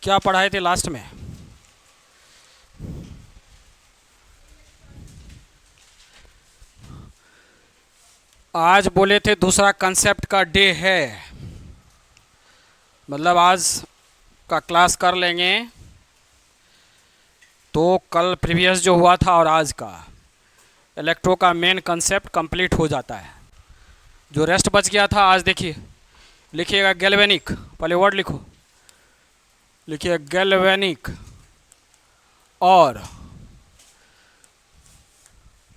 क्या पढ़ाए थे लास्ट में? आज बोले थे दूसरा कंसेप्ट का डे है, मतलब आज का क्लास कर लेंगे तो कल प्रीवियस जो हुआ था और आज का इलेक्ट्रो का मेन कंसेप्ट कंप्लीट हो जाता है। जो रेस्ट बच गया था आज देखिए, लिखिएगा गैल्वेनिक, पहले वर्ड लिखो, लिखिए गैल्वेनिक और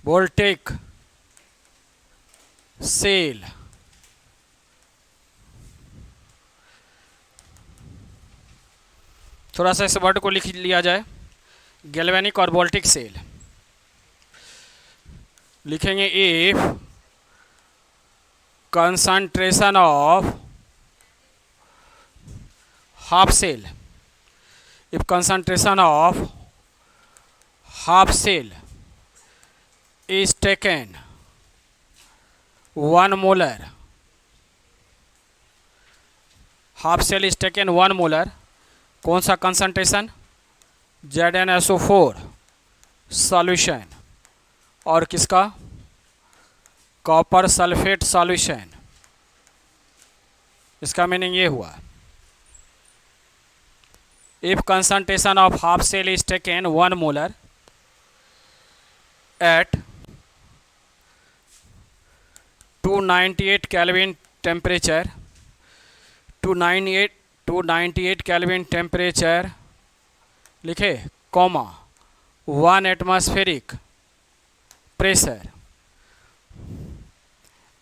वोल्टेक सेल। थोड़ा सा इस वर्ड को लिख लिया जाए, गैल्वेनिक और वोल्टेक सेल। लिखेंगे if concentration of half cell, if concentration of half cell is taken 1 molar, half cell is taken 1 molar, कौन सा कंसंट्रेशन? ZnSO4 सॉल्यूशन और किसका? Copper sulphate solution. इसका मीनिंग ये हुआ, if concentration of half cell is taken 1 molar at 298 Kelvin temperature, 298 Kelvin temperature लिखे, comma 1 atmospheric pressure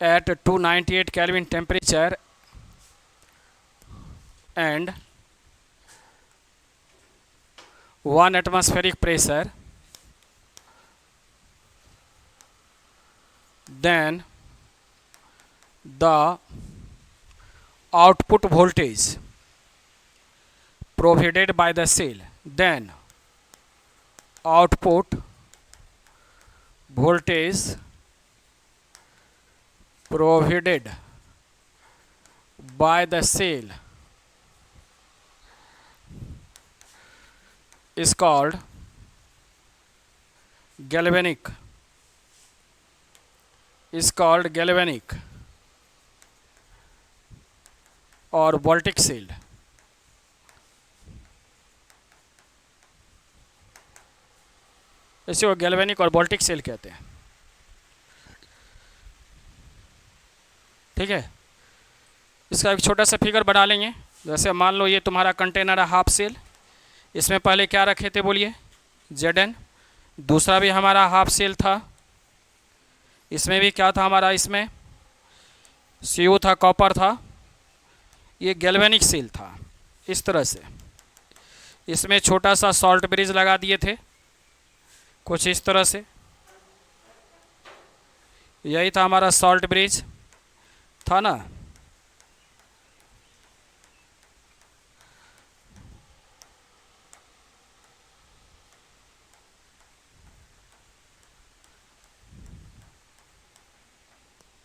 at 298 Kelvin temperature and 1 atmospheric pressure, then the output voltage provided by the cell, then output voltage provided by the cell is called galvanic, is called galvanic और voltaic cell. इसे वो galvanic और voltaic cell कहते हैं। ठीक है, इसका एक छोटा सा फिगर बना लेंगे। जैसे मान लो ये तुम्हारा कंटेनर है हाफ सेल, इसमें पहले क्या रखे थे बोलिए? Zn। दूसरा भी हमारा हाफ सेल था, इसमें भी क्या था हमारा? इसमें Cu था, कॉपर था, ये गैल्वेनिक सेल था। इस तरह से इसमें छोटा सा सॉल्ट ब्रिज लगा दिए थे, कुछ इस तरह से, यही था हमारा सॉल्ट ब्रिज था ना।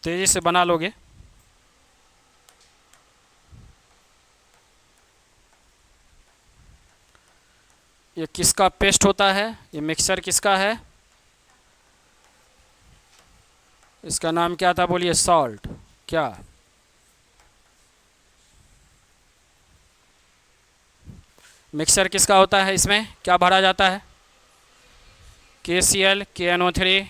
तेजी से बना लोगे। ये किसका पेस्ट होता है? ये मिक्सचर किसका है? इसका नाम क्या था बोलिए? सॉल्ट। क्या? मिक्सचर किसका होता है? इसमें क्या भरा जाता है? KCl, KNO3,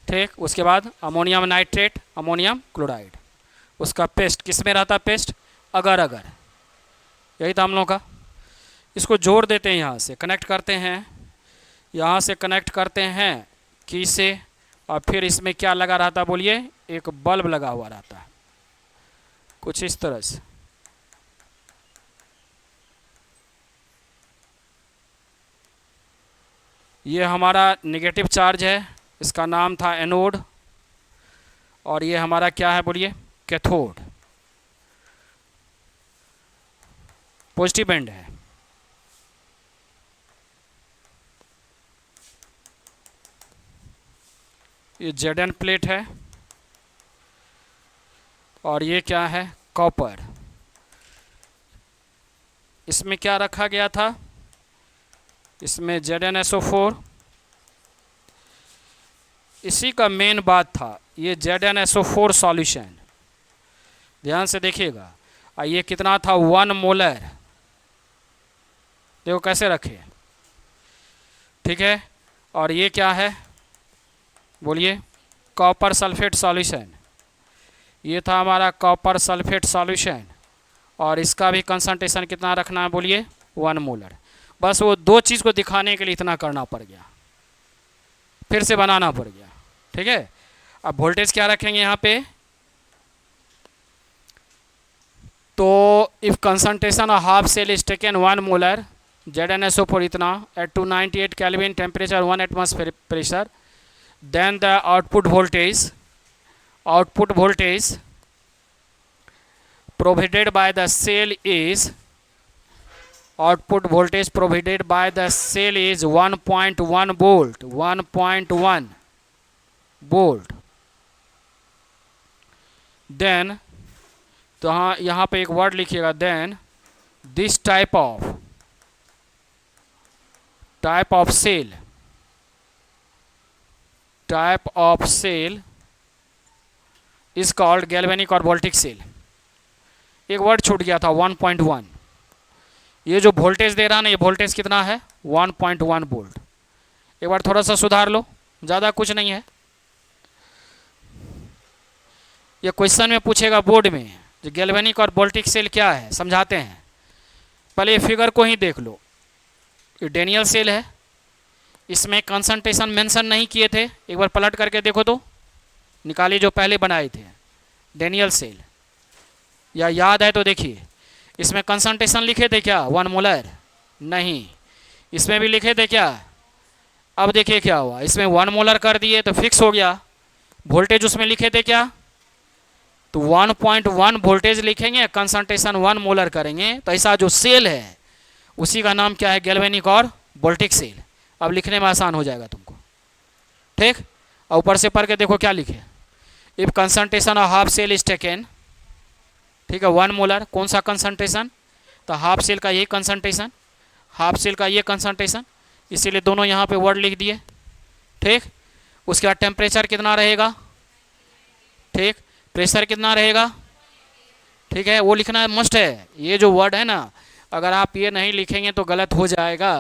ठीक। उसके बाद अमोनियम नाइट्रेट, अमोनियम क्लोराइड। उसका पेस्ट किस में रहता? पेस्ट अगर अगर, यही था हम लोगों का। इसको जोड़ देते हैं, यहाँ से कनेक्ट करते हैं, यहाँ से कनेक्ट करते हैं की से, और फिर इसमें क्या लगा रहता बोलिए? एक बल्ब लगा हुआ रहता है, कुछ इस तरह से। ये हमारा नेगेटिव चार्ज है, इसका नाम था एनोड, और ये हमारा क्या है बोलिए? कैथोड। पॉजिटिव एंड है। ये Zn प्लेट है, और ये क्या है? कॉपर। इसमें क्या रखा गया था, इसमें ZnSO4, इसी का मेन बात था ये ZnSO4 सॉल्यूशन। ध्यान से देखिएगा, ये कितना था 1 मोलर, देखो कैसे रखे, ठीक है। और ये क्या है बोलिए, कॉपर सल्फेट सॉल्यूशन, ये था हमारा कॉपर सल्फेट सॉल्यूशन, और इसका भी कंसंट्रेशन कितना रखना है बोलिए 1 मोलर। बस वो दो चीज़ को दिखाने के लिए इतना करना पड़ गया, फिर से बनाना पड़ गया, ठीक है। अब वोल्टेज क्या रखेंगे यहाँ पे, तो if concentration of half cell is taken 1 molar ZnSO4 इतना at 298 kelvin temperature 1 atmosphere pressure, then the output voltage provided by the cell is 1.1 volt, 1.1 volt। then तो हाँ यहाँ पे एक वर्ड लिखिएगा, then this type of cell is called galvanic और voltaic cell. एक word छूट गया था 1.1, ये जो वोल्टेज दे रहा ना, ये वोल्टेज कितना है 1.1 वोल्ट। एक बार थोड़ा सा सुधार लो, ज़्यादा कुछ नहीं है। ये क्वेश्चन में पूछेगा बोर्ड में, जो गैल्वेनिक और वोल्टिक सेल क्या है समझाते हैं। पहले ये फिगर को ही देख लो, ये डेनियल सेल है, इसमें कंसंट्रेशन मेंशन नहीं किए थे, एक बार पलट करके देखो तो, निकालिए जो पहले बनाए थे डेनियल सेल, या याद है तो देखिए, इसमें कंसंट्रेशन लिखे थे क्या 1 मोलर, नहीं। इसमें भी लिखे थे क्या, अब देखिए क्या हुआ, इसमें 1 मोलर कर दिए तो फिक्स हो गया। वोल्टेज उसमें लिखे थे क्या, तो 1.1 वोल्टेज लिखेंगे, कंसंट्रेशन 1 मोलर करेंगे, तो ऐसा जो सेल है उसी का नाम क्या है, गैल्वेनिक और वोल्टिक सेल। अब लिखने में आसान हो जाएगा तुमको, ठीक। और ऊपर से पढ़ के देखो क्या लिखे, if concentration of half cell is taken, ठीक है 1 मोलर, कौन सा कंसंट्रेशन, तो हाफ सेल का ये कंसंट्रेशन, हाफ सेल का ये कंसंट्रेशन, इसीलिए दोनों यहाँ पे वर्ड लिख दिए, ठीक। उसके बाद टेम्परेचर कितना रहेगा, ठीक, प्रेशर कितना रहेगा, ठीक है, वो लिखना मस्ट है। ये जो वर्ड है ना, अगर आप ये नहीं लिखेंगे तो गलत हो जाएगा,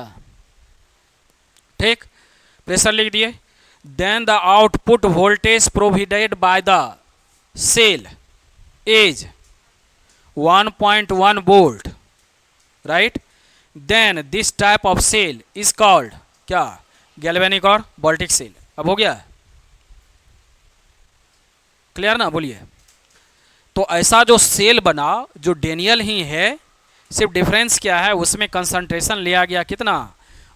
ठीक। प्रेशर लिख दिए, then the output voltage provided by the cell is 1.1 volt, right. Then this type of cell is called क्या, गैल्वेनिक और वोल्टिक सेल। अब हो गया क्लियर ना, बोलिए। तो ऐसा जो सेल बना, जो डेनियल ही है, सिर्फ डिफरेंस क्या है, उसमें कंसंट्रेशन लिया गया कितना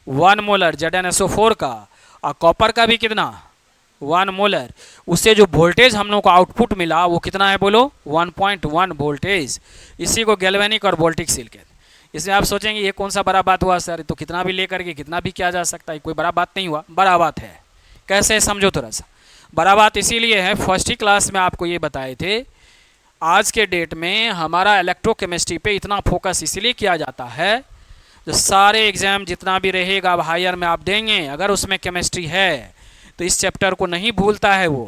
1 मोलर ZnSO4 का, और कॉपर का भी कितना 1 मोलर। उससे जो वोल्टेज हम लोग को आउटपुट मिला वो कितना है बोलो 1.1 वोल्टेज। इसी को गैल्वेनिक और वोल्टिक सेल कहते हैं। इसमें आप सोचेंगे ये कौन सा बड़ा बात हुआ सर, तो कितना भी लेकर के कितना भी किया जा सकता है, कोई बड़ा बात नहीं हुआ, बड़ा बात है। कैसे समझो थोड़ा सा, बड़ा बात इसीलिए है, फर्स्ट ही क्लास में आपको ये बताए थे, आज के डेट में हमारा इलेक्ट्रोकेमिस्ट्री पे इतना फोकस इसलिए किया जाता है, जो सारे एग्जाम जितना भी रहेगा अब हायर में आप देंगे, अगर उसमें केमिस्ट्री है तो इस चैप्टर को नहीं भूलता है वो।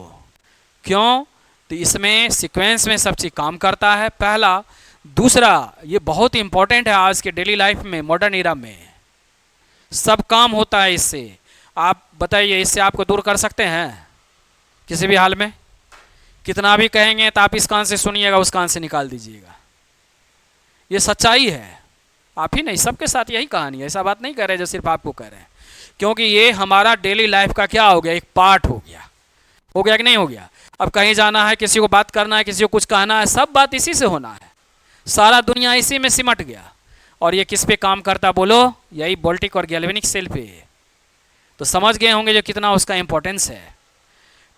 क्यों, तो इसमें सीक्वेंस में सब चीज़ काम करता है, पहला। दूसरा, ये बहुत इंपॉर्टेंट है आज के डेली लाइफ में, मॉडर्न एरा में सब काम होता है इससे। आप बताइए, इससे आपको दूर कर सकते हैं किसी भी हाल में? कितना भी कहेंगे तो आप इस कान से सुनिएगा, उस कान से निकाल दीजिएगा। ये सच्चाई है, आप ही नहीं, सबके साथ यही कहानी है। ऐसा बात नहीं कर रहे जो सिर्फ आपको कह रहे हैं, क्योंकि ये हमारा डेली लाइफ का क्या हो गया, एक पार्ट हो गया। हो गया कि नहीं हो गया? अब कहीं जाना है, किसी को बात करना है, किसी को कुछ कहना है, सब बात इसी से होना है। सारा दुनिया इसी में सिमट गया। और ये किस पे काम करता बोलो? यही वोल्टिक और गैल्वेनिक सेल पे। तो समझ गए होंगे जो कितना उसका इंपॉर्टेंस है।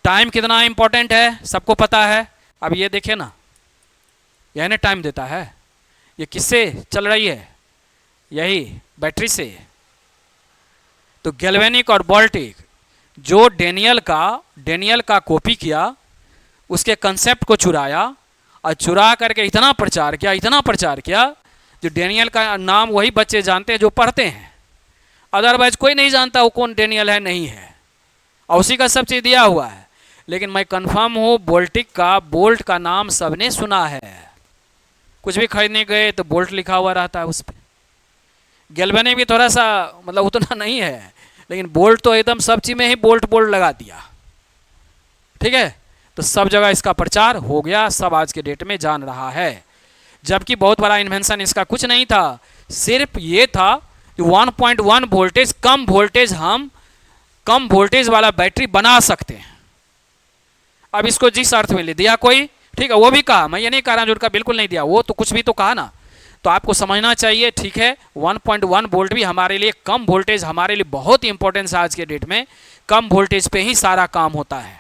टाइम कितना इंपॉर्टेंट है सबको पता है। अब ये देखे ना, यह ना टाइम देता है, ये किससे चल रही है? यही बैटरी से। तो गैल्वेनिक और वोल्टिक जो डेनियल का कॉपी किया, उसके कंसेप्ट को चुराया और चुरा करके इतना प्रचार किया जो डेनियल का नाम वही बच्चे जानते हैं जो पढ़ते हैं, अदरवाइज कोई नहीं जानता वो कौन डेनियल है नहीं है, और उसी का सब चीज़ दिया हुआ है। लेकिन मैं कंफर्म हूँ बोल्ट का नाम सबने सुना है। कुछ भी खरीदने गए तो बोल्ट लिखा हुआ रहता है उस पर। गैल्वेनिक भी थोड़ा सा मतलब उतना नहीं है, लेकिन बोल्ट तो एकदम सब चीज़ में ही बोल्ट लगा दिया। ठीक है, तो सब जगह इसका प्रचार हो गया, सब आज के डेट में जान रहा है। जबकि बहुत बड़ा इन्वेंशन इसका कुछ नहीं था, सिर्फ ये था कि 1.1 वोल्टेज हम कम वोल्टेज वाला बैटरी बना सकते हैं। अब इसको जिस अर्थ में ले दिया कोई, ठीक है, वो भी कहा, मैं ये नहीं कह रहा जुड़का बिल्कुल नहीं दिया, वो तो कुछ भी तो कहा ना, तो आपको समझना चाहिए। ठीक है, 1.1 वोल्ट भी हमारे लिए कम वोल्टेज, हमारे लिए बहुत इंपॉर्टेंस है आज के डेट में। कम वोल्टेज पे ही सारा काम होता है,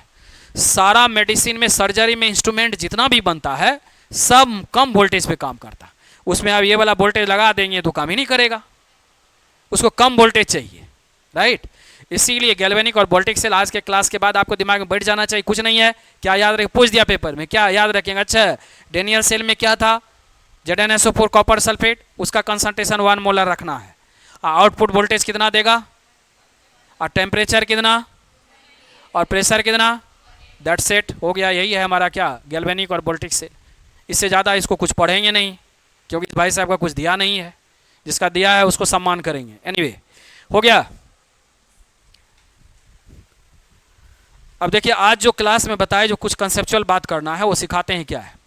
सारा मेडिसिन में, सर्जरी में इंस्ट्रूमेंट जितना भी बनता है सब कम वोल्टेज पे काम करता है। उसमें आप ये वाला वोल्टेज लगा देंगे तो काम ही नहीं करेगा, उसको कम वोल्टेज चाहिए, राइट। इसीलिए गैल्वेनिक और वोल्टिक सेल आज के क्लास के बाद आपको दिमाग में बैठ जाना चाहिए। कुछ नहीं है, क्या याद रखे, पूछ दिया पेपर में, क्या याद रखेंगे? अच्छा, डेनियल सेल में क्या था? ZnSO4 कॉपर सल्फेट, उसका कंसंट्रेशन 1 मोलर रखना है। आउटपुट वोल्टेज कितना देगा, और टेम्परेचर कितना, और प्रेशर कितना, दैट्स इट, हो गया। यही है हमारा क्या, गैल्वेनिक और वोल्टिक सेल। इससे ज़्यादा इसको कुछ पढ़ेंगे नहीं, क्योंकि भाई साहब का कुछ दिया नहीं है, जिसका दिया है उसको सम्मान करेंगे। एनीवे, हो गया। अब देखिए, आज जो क्लास में बताए, जो कुछ कंसेप्चुअल बात करना है वो सिखाते हैं क्या है।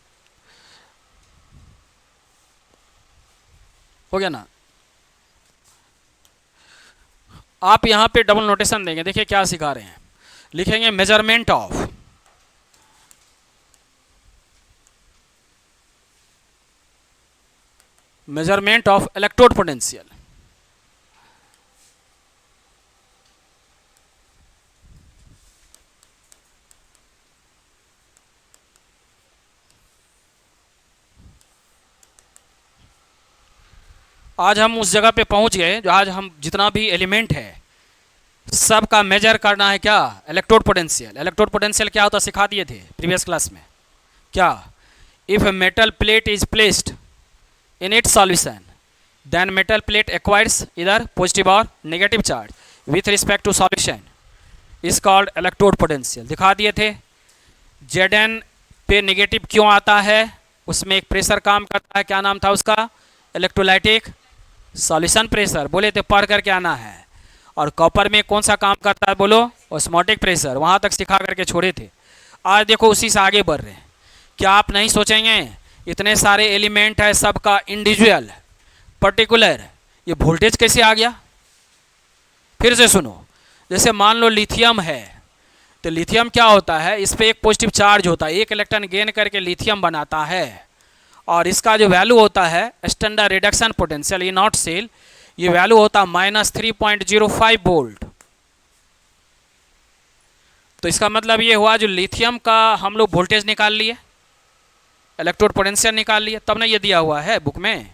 हो गया ना। आप यहां पे डबल नोटेशन देंगे, देखिए क्या सिखा रहे हैं, लिखेंगे मेजरमेंट ऑफ इलेक्ट्रोड पोटेंशियल। आज हम उस जगह पे पहुंच गए जो आज हम जितना भी एलिमेंट है सब का मेजर करना है, क्या, इलेक्ट्रोड पोटेंशियल। इलेक्ट्रोड पोटेंशियल क्या होता सिखा दिए थे प्रीवियस क्लास में, क्या, if a metal plate is placed in it solution then metal plate acquires either positive or negative charge with respect to solution is called electrode potential. दिखा दिए थे। Zn पे नेगेटिव क्यों आता है, उसमें एक प्रेशर काम करता है, क्या नाम था उसका, इलेक्ट्रोलाइटिक सॉल्यूशन प्रेशर, बोले थे पढ़ करके आना है। और कॉपर में कौन सा काम करता है, बोलो, ऑस्मोटिक प्रेशर, वहाँ तक सिखा करके छोड़े थे। आज देखो उसी से आगे बढ़ रहे हैं। क्या आप नहीं सोचेंगे इतने सारे एलिमेंट है, सबका इंडिविजुअल पर्टिकुलर, ये वोल्टेज कैसे आ गया? फिर से सुनो, जैसे मान लो लिथियम है, तो लिथियम क्या होता है, इस पर एक पॉजिटिव चार्ज होता है, एक इलेक्ट्रॉन गेन करके लिथियम बनाता है, और इसका जो वैल्यू होता है standard reduction potential in naught cell, ये वैल्यू होता है -3.05 वोल्ट। तो इसका मतलब ये हुआ जो लिथियम का हम लोग वोल्टेज निकाल लिए, इलेक्ट्रोड पोटेंशियल निकाल लिए, तब ना ये दिया हुआ है बुक में।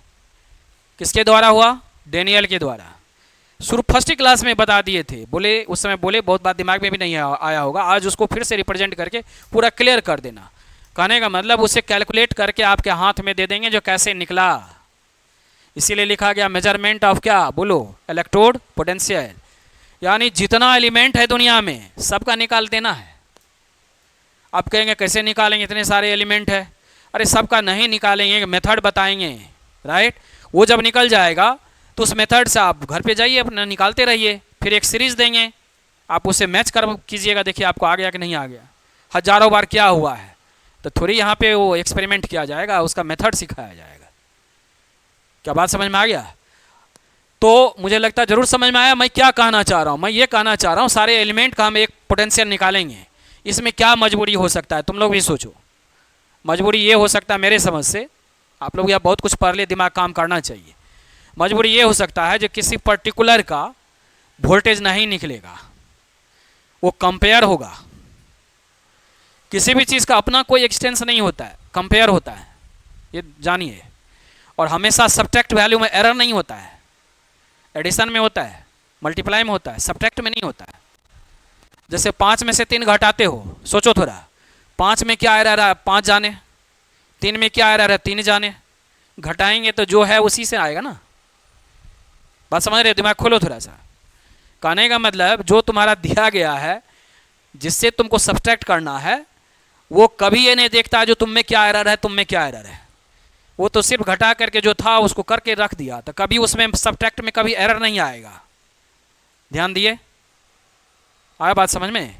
किसके द्वारा हुआ, डेनियल के द्वारा। शुरू फर्स्ट क्लास में बता दिए थे, बोले उस समय, बोले बहुत बात दिमाग में भी नहीं आया होगा, आज उसको फिर से रिप्रेजेंट करके पूरा क्लियर कर देना। कहने का मतलब उसे कैलकुलेट करके आपके हाथ में दे देंगे जो कैसे निकला। इसीलिए लिखा गया मेजरमेंट ऑफ क्या, बोलो, इलेक्ट्रोड पोटेंशियल, यानी जितना एलिमेंट है दुनिया में सबका निकाल देना है। आप कहेंगे कैसे निकालेंगे, इतने सारे एलिमेंट है, अरे सबका नहीं निकालेंगे, मेथड बताएंगे, राइट। वो जब निकल जाएगा तो उस मेथड से आप घर पे जाइए, अपना निकालते रहिए, फिर एक सीरीज देंगे, आप उसे मैच कर कीजिएगा, देखिए आपको आ गया कि नहीं आ गया, हजारों बार क्या हुआ है। तो थोड़ी यहाँ पे वो एक्सपेरिमेंट किया जाएगा, उसका मेथड सिखाया जाएगा। क्या बात समझ में आ गया? तो मुझे लगता है जरूर समझ में आया मैं क्या कहना चाह रहा हूँ। मैं ये कहना चाह रहा हूँ सारे एलिमेंट का हम एक पोटेंशियल निकालेंगे, इसमें क्या मजबूरी हो सकता है, तुम लोग भी सोचो। मजबूरी ये हो सकता है, मेरे समझ से, आप लोग यहाँ बहुत कुछ पढ़ लिए, दिमाग काम करना चाहिए। मजबूरी ये हो सकता है जो किसी पर्टिकुलर का वोल्टेज नहीं निकलेगा, वो कंपेयर होगा। किसी भी चीज़ का अपना कोई एक्सटेंस नहीं होता है, कंपेयर होता है, ये जानिए। और हमेशा सब्ट्रैक्ट वैल्यू में एरर नहीं होता है, एडिशन में होता है, मल्टीप्लाई में होता है, सब्ट्रैक्ट में नहीं होता है। जैसे 5 में से 3 घटाते हो, सोचो थोड़ा, 5 में क्या एरर है, 5 जाने, 3 में क्या एरर है, 3 जाने, घटाएंगे तो जो है उसी से आएगा ना। बात समझ रहे हो? दिमाग खोलो थोड़ा सा। कहने का मतलब जो तुम्हारा दिया गया है जिससे तुमको सब्सट्रैक्ट करना है, वो कभी ये नहीं देखता जो तुम में क्या एरर है, तुम में क्या एरर है। वो तो सिर्फ घटा करके जो था उसको करके रख दिया, तो कभी उसमें सब्ट्रैक्ट में कभी एरर नहीं आएगा। ध्यान दिए? आया बात समझ में?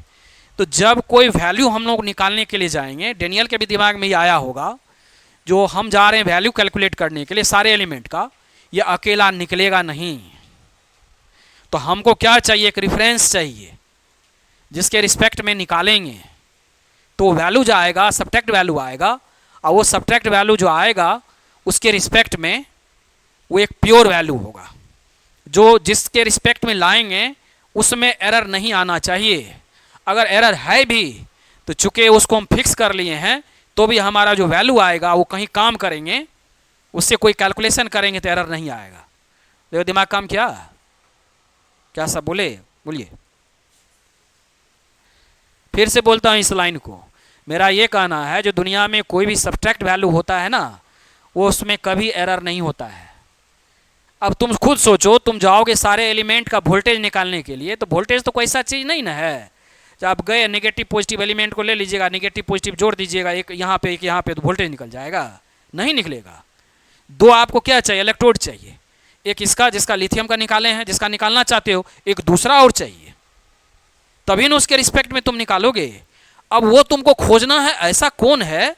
तो जब कोई वैल्यू हम लोग निकालने के लिए जाएंगे, डेनियल के भी दिमाग में ये आया होगा, जो हम जा रहे हैं वैल्यू कैलकुलेट करने के लिए सारे एलिमेंट का, ये अकेला निकलेगा नहीं। तो हमको क्या चाहिए? एक रेफरेंस चाहिए जिसके रिस्पेक्ट में निकालेंगे। तो वैल्यू जो आएगा सब्ट्रैक्ट वैल्यू आएगा, और वो सब्ट्रैक्ट वैल्यू जो आएगा उसके रिस्पेक्ट में वो एक प्योर वैल्यू होगा। जो जिसके रिस्पेक्ट में लाएंगे उसमें एरर नहीं आना चाहिए। अगर एरर है भी तो चूंकि उसको हम फिक्स कर लिए हैं, तो भी हमारा जो वैल्यू आएगा वो कहीं काम करेंगे, उससे कोई कैलकुलेशन करेंगे तो एरर नहीं आएगा। देखो दिमाग काम किया? क्या सब बोले? बोलिए। फिर से बोलता हूं इस लाइन को। मेरा ये कहना है जो दुनिया में कोई भी सब्ट्रैक्ट वैल्यू होता है ना, वो उसमें कभी एरर नहीं होता है। अब तुम खुद सोचो, तुम जाओगे सारे एलिमेंट का वोल्टेज निकालने के लिए, तो वोल्टेज तो कोई ऐसा चीज़ नहीं ना है। जब आप गए नेगेटिव पॉजिटिव एलिमेंट को ले लीजिएगा, नेगेटिव पॉजिटिव जोड़ दीजिएगा, एक यहाँ पे तो वोल्टेज निकल जाएगा? नहीं निकलेगा। दो आपको क्या चाहिए? इलेक्ट्रोड चाहिए। एक इसका जिसका लिथियम का निकाले हैं, जिसका निकालना चाहते हो, एक दूसरा और चाहिए, तभी ना उसके रिस्पेक्ट में तुम निकालोगे। अब वो तुमको खोजना है ऐसा कौन है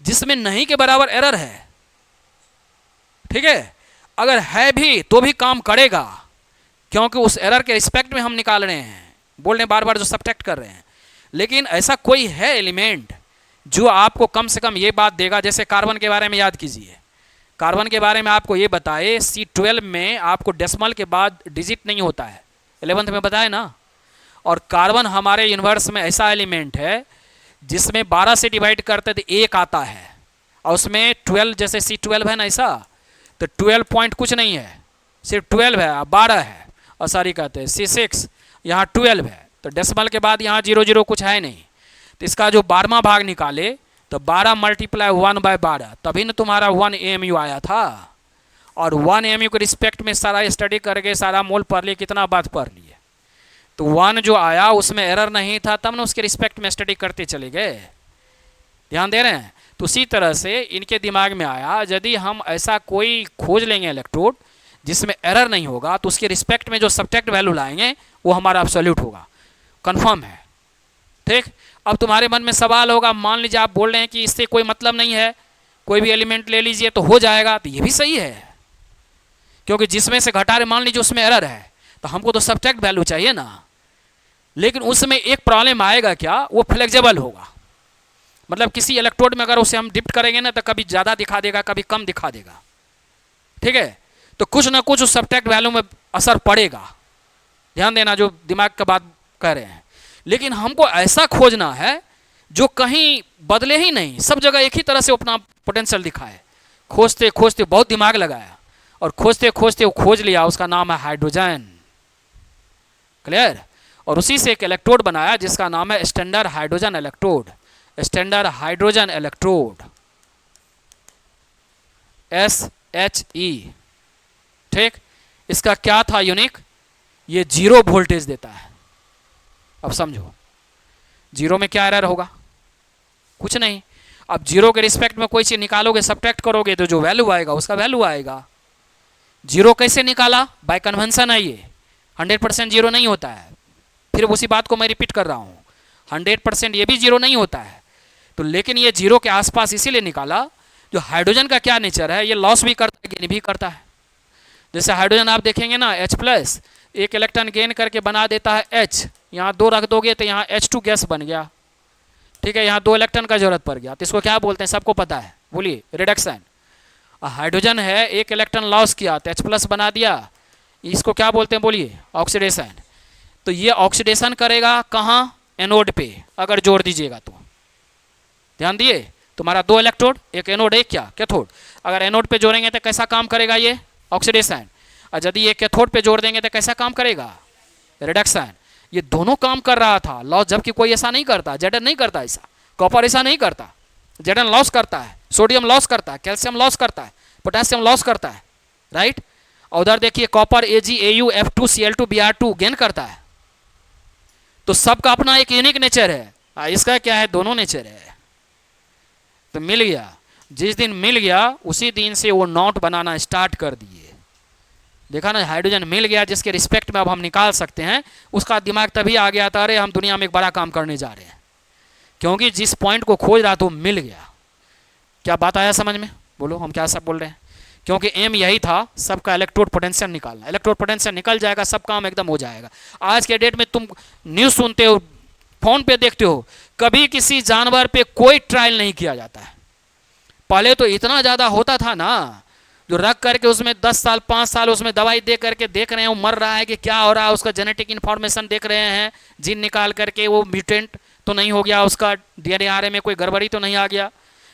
जिसमें नहीं के बराबर एरर है। ठीक है? अगर है भी तो भी काम करेगा, क्योंकि उस एरर के रिस्पेक्ट में हम निकाल रहे हैं, बोल रहे हैं बार बार जो सब्ट्रैक्ट कर रहे हैं। लेकिन ऐसा कोई है एलिमेंट जो आपको कम से कम ये बात देगा, जैसे कार्बन के बारे में याद कीजिए। कार्बन के बारे में आपको ये बताए C12 में आपको डेसिमल के बाद डिजिट नहीं होता है, 11th में बताया ना। और कार्बन हमारे यूनिवर्स में ऐसा एलिमेंट है जिसमें 12 से डिवाइड करते तो 1 आता है, और उसमें 12 जैसे C12 है ना ऐसा, तो 12 पॉइंट कुछ नहीं है, सिर्फ 12 है, 12 है। और सारी कहते हैं C6, यहाँ 12 है, तो डेसिमल के बाद यहाँ 00 कुछ है नहीं। तो इसका जो 12वां भाग निकाले तो 12 × 1/12, तभी ना तुम्हारा 1 AMU आया था। और 1 AMU के रिस्पेक्ट में सारा स्टडी करके सारा मोल पढ़ लिए, कितना बात पढ़ लिए, तो 1 जो आया उसमें एरर नहीं था, तब ना उसके रिस्पेक्ट में स्टडी करते चले गए। ध्यान दे रहे हैं? तो उसी तरह से इनके दिमाग में आया, यदि हम ऐसा कोई खोज लेंगे इलेक्ट्रोड जिसमें एरर नहीं होगा, तो उसके रिस्पेक्ट में जो सब्ट्रैक्ट वैल्यू लाएंगे वो हमारा एब्सोल्यूट होगा। कंफर्म है? ठीक। अब तुम्हारे मन में सवाल होगा, मान लीजिए आप बोल रहे हैं कि इससे कोई मतलब नहीं है, कोई भी एलिमेंट ले लीजिए तो हो जाएगा, तो ये भी सही है, क्योंकि जिसमें से घटा रहे मान लीजिए उसमें एरर है, तो हमको तो सब्ट्रैक्ट वैल्यू चाहिए ना। लेकिन उसमें एक प्रॉब्लम आएगा, क्या? वो फ्लेक्सिबल होगा। मतलब किसी इलेक्ट्रोड में अगर उसे हम डिप्ट करेंगे ना, तो कभी ज़्यादा दिखा देगा, कभी कम दिखा देगा। ठीक है? तो कुछ ना कुछ उस सब्ट्रैक्ट वैल्यू में असर पड़ेगा। ध्यान देना जो दिमाग का बात कह रहे हैं। लेकिन हमको ऐसा खोजना है जो कहीं बदले ही नहीं, सब जगह एक ही तरह से अपना पोटेंशियल दिखाए। खोजते खोजते बहुत दिमाग लगाया, और खोजते खोजते वो खोज लिया, उसका नाम है हाइड्रोजन। क्लियर? और उसी से एक इलेक्ट्रोड बनाया जिसका नाम है standard hydrogen electrode. Standard hydrogen electrode, SHE। ठीक। इसका क्या था यूनिक? ये 0 वोल्टेज देता है। अब समझो 0 में क्या एरर होगा? कुछ नहीं। अब 0 के रिस्पेक्ट में कोई चीज निकालोगे, सब्ट्रैक्ट करोगे, तो जो वैल्यू आएगा उसका वैल्यू आएगा। 0 कैसे निकाला? बाय कन्वेंशन है ये, 100% 0 नहीं होता है। फिर उसी बात को मैं रिपीट कर रहा हूँ, 100% ये भी 0 नहीं होता है। तो लेकिन ये 0 के आसपास इसीलिए निकाला, जो हाइड्रोजन का क्या नेचर है, ये लॉस भी करता है, गेन भी करता है। जैसे हाइड्रोजन आप देखेंगे ना, H+, एक इलेक्ट्रॉन गेन करके बना देता है H, यहाँ 2 रख दोगे तो यहाँ H2 गैस बन गया। ठीक है? यहाँ 2 इलेक्ट्रॉन का जरूरत पड़ गया, तो इसको क्या बोलते हैं? सबको पता है, बोलिए। रिडक्शन। हाइड्रोजन है, एक इलेक्ट्रॉन लॉस किया तो H+ बना दिया, इसको क्या बोलते हैं? बोलिए। ऑक्सीडेशन। तो ये ऑक्सीडेशन करेगा कहाँ? एनोड पे, अगर जोड़ दीजिएगा तो। ध्यान दिए? तुम्हारा 2 इलेक्ट्रोड, एक एनोड एक क्या कैथोड, अगर एनोड पे जोड़ेंगे तो कैसा काम करेगा? ये ऑक्सीडेशन। और यदि ये कैथोड पे जोड़ देंगे तो कैसा काम करेगा? रिडक्शन। ये दोनों काम कर रहा था लॉस, जबकि कोई ऐसा नहीं करता, Zn नहीं करता ऐसा, कॉपर ऐसा नहीं करता। Zn लॉस करता है, सोडियम लॉस करता है, कैल्शियम लॉस करता है, पोटेशियम लॉस करता है, राइट। और उधर देखिए copper AgAu F2Cl2 Br2 gain करता है। तो सबका अपना एक यूनिक नेचर है। इसका क्या है, दोनों नेचर है। तो मिल गया, जिस दिन मिल गया उसी दिन से वो नोट बनाना स्टार्ट कर दिए। देखा ना, हाइड्रोजन मिल गया जिसके रिस्पेक्ट में अब हम निकाल सकते हैं, उसका दिमाग तभी आ गया था, अरे हम दुनिया में एक बड़ा काम करने जा रहे हैं, क्योंकि जिस पॉइंट को खोज रहा था वो मिल गया। क्या बात आया समझ में? बोलो, हम क्या सब बोल रहे हैं? क्योंकि एम यही था, सबका इलेक्ट्रोड पोटेंशियल निकालना। इलेक्ट्रोड पोटेंशियल निकल जाएगा, सब काम एकदम हो जाएगा। आज के डेट में तुम न्यूज़ सुनते हो, फोन पे देखते हो, कभी किसी जानवर पे कोई ट्रायल नहीं किया जाता है। पहले तो इतना ज़्यादा होता था ना, जो रख करके उसमें 10 साल 5 साल उसमें दवाई दे करके देख रहे हैं वो मर रहा है कि क्या हो रहा है, उसका जेनेटिक इन्फॉर्मेशन देख रहे हैं, जीन निकाल करके वो म्यूटेंट तो नहीं हो गया, उसका DNA में कोई गड़बड़ी तो नहीं आ गया,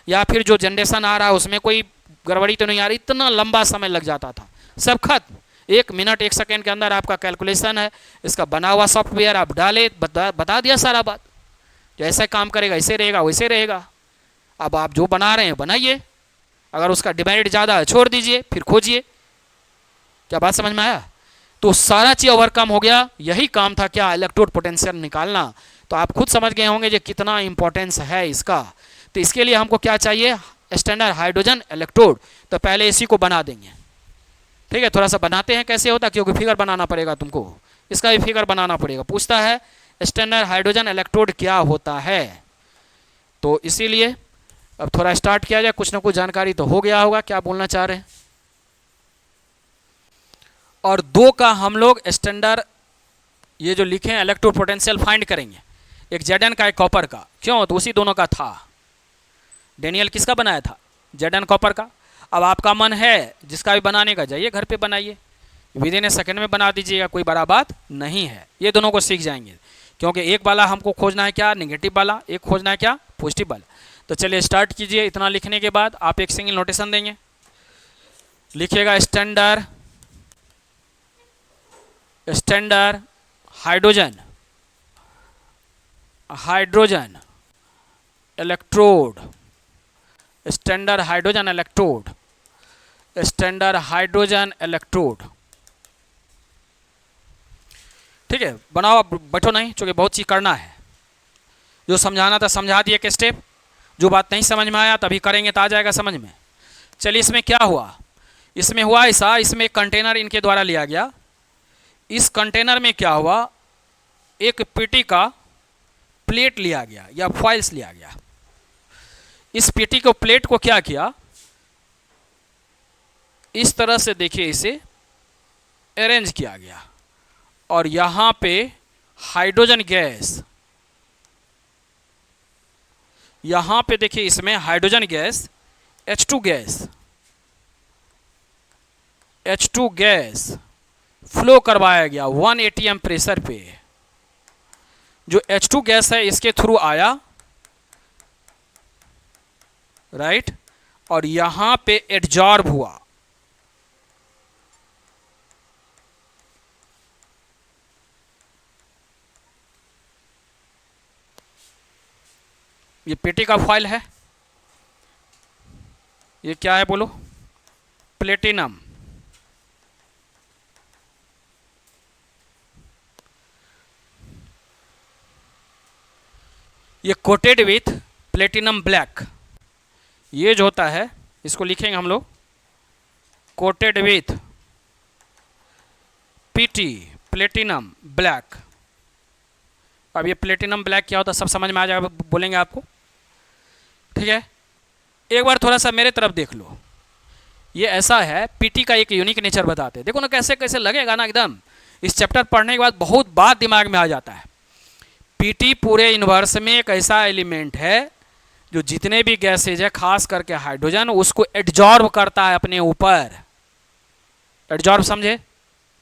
या फिर जो जनरेशन आ रहा है उसमें कोई गड़बड़ी तो नहीं आ रही। इतना लंबा समय लग जाता था, सब खत्म। 1 मिनट 1 सेकेंड के अंदर आपका कैलकुलेशन है, इसका बना हुआ सॉफ्टवेयर आप डाले, बता दिया सारा बात, जैसे काम करेगा ऐसे रहेगा वैसे रहेगा। अब आप जो बना रहे हैं बनाइए, अगर उसका डिमेरिट ज़्यादा है छोड़ दीजिए, फिर खोजिए। क्या बात समझ में आया? तो सारा चीज़ ओवरकम हो गया। यही काम था क्या, इलेक्ट्रोड पोटेंशियल निकालना। तो आप खुद समझ गए होंगे जो कितना इंपॉर्टेंस है इसका। तो इसके लिए हमको क्या चाहिए, स्टैंडर्ड हाइड्रोजन इलेक्ट्रोड। तो पहले इसी को बना देंगे, ठीक है। थोड़ा सा बनाते हैं कैसे होता, क्योंकि फिगर बनाना पड़ेगा तुमको, इसका भी फिगर बनाना पड़ेगा। पूछता है स्टैंडर्ड हाइड्रोजन इलेक्ट्रोड क्या होता है, तो इसीलिए अब थोड़ा स्टार्ट किया जाए। कुछ ना कुछ जानकारी तो हो गया होगा, क्या बोलना चाह रहे हैं। और 2 का हम लोग स्टैंडर्ड ये जो लिखे हैं इलेक्ट्रोड पोटेंशियल फाइंड करेंगे, एक Zn का एक कॉपर का। क्यों, तो उसी दोनों का था। डेनियल किसका बनाया था, Zn कॉपर का। अब आपका मन है जिसका भी बनाने का, जाइए घर पे बनाइए, विदिन ए सेकेंड में बना दीजिएगा, कोई बड़ा बात नहीं है। ये दोनों को सीख जाएंगे, क्योंकि एक वाला हमको खोजना है क्या, नेगेटिव वाला, एक खोजना है क्या, पॉजिटिव वाला। तो चलिए स्टार्ट कीजिए। इतना लिखने के बाद आप एक सिंगल नोटेशन देंगे, लिखिएगा standard hydrogen electrode, standard hydrogen electrode. ठीक है, बनाओ, आप बैठो नहीं, क्योंकि बहुत चीज़ करना है। जो समझाना था समझा दिए एक स्टेप, जो बात नहीं समझ में आया तभी करेंगे तो आ जाएगा समझ में। चलिए, इसमें क्या हुआ, इसमें हुआ ऐसा, इसमें कंटेनर इनके द्वारा लिया गया। इस कंटेनर में क्या हुआ, एक पेटी का प्लेट लिया गया या फॉइल्स लिया गया। इस पेटी को प्लेट को क्या किया, इस तरह से देखिए इसे अरेंज किया गया, और यहां पे हाइड्रोजन गैस, यहां पे देखिए इसमें hydrogen gas H2 gas flow करवाया गया 1 atm प्रेशर पे। जो H2 गैस है इसके थ्रू आया, राइट, और यहां पे एब्जॉर्ब हुआ। ये पेटी का फॉइल है, ये क्या है बोलो, प्लेटिनम। ये कोटेड विथ प्लेटिनम ब्लैक, ये जो होता है इसको लिखेंगे हम लोग coated with PT platinum black. अब ये प्लेटिनम ब्लैक क्या होता है सब समझ में आ जाएगा, बोलेंगे आपको, ठीक है। एक बार थोड़ा सा मेरे तरफ देख लो, ये ऐसा है, पीटी का एक यूनिक नेचर बताते हैं। देखो ना कैसे कैसे लगेगा ना, एकदम इस चैप्टर पढ़ने के बाद बहुत बात दिमाग में आ जाता है। पीटी पूरे यूनिवर्स में एक ऐसा एलिमेंट है जो जितने भी गैसेज है, खास करके हाइड्रोजन, उसको एब्जॉर्ब करता है अपने ऊपर। एब्जॉर्ब समझे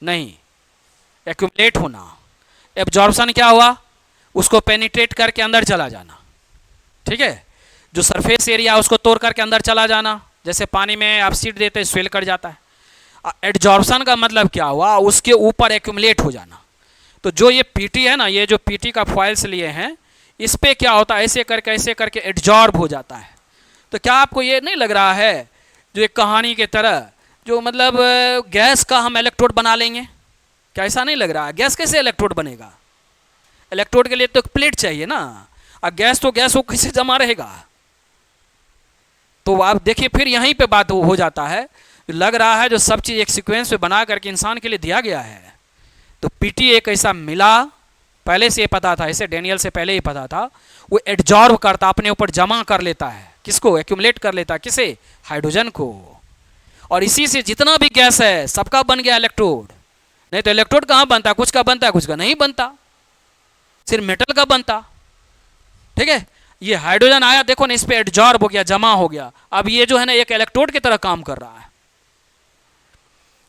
नहीं, एक्यूमुलेट होना। एब्जॉर्प्शन क्या हुआ, उसको पेनिट्रेट करके अंदर चला जाना, ठीक है। जो सरफेस एरिया उसको तोड़ करके अंदर चला जाना, जैसे पानी में आप सीड देते स्वेल कर जाता है। एब्जॉर्प्शन का मतलब क्या हुआ, उसके ऊपर एक्यूमुलेट हो जाना। तो जो ये पीटी है ना, ये जो पीटी का फॉइल्स लिए हैं, इस पे क्या होता है, ऐसे करके एब्जॉर्ब हो जाता है। तो क्या आपको ये नहीं लग रहा है जो एक कहानी के तरह, जो मतलब गैस का हम इलेक्ट्रोड बना लेंगे, क्या ऐसा नहीं लग रहा है? गैस कैसे इलेक्ट्रोड बनेगा? इलेक्ट्रोड के लिए तो एक प्लेट चाहिए ना, और गैस तो गैस वो कैसे जमा रहेगा? तो आप देखिए फिर यहीं पे बात हो जाता है, लग रहा है जो सब चीज़ एक सीक्वेंस में बना करके इंसान के लिए दिया गया है। तो पीटी एक ऐसा मिला, पहले से ये पता था, इसे डेनियल से पहले ही पता था, वो एडजॉर्ब करता, अपने ऊपर जमा कर लेता है, किसको? एक्यूमुलेट कर लेता, किसे? हाइड्रोजन को। और इसी से जितना भी गैस है सबका बन गया इलेक्ट्रोड। नहीं तो इलेक्ट्रोड कहाँ बनता? कुछ का बनता है, कुछ का नहीं बनता, सिर्फ मेटल का बनता। ठीक है, ये हाइड्रोजन आया, देखो ना, इस पे एडजॉर्ब हो गया, जमा हो गया। अब ये जो है ना एक इलेक्ट्रोड की तरह काम कर रहा है।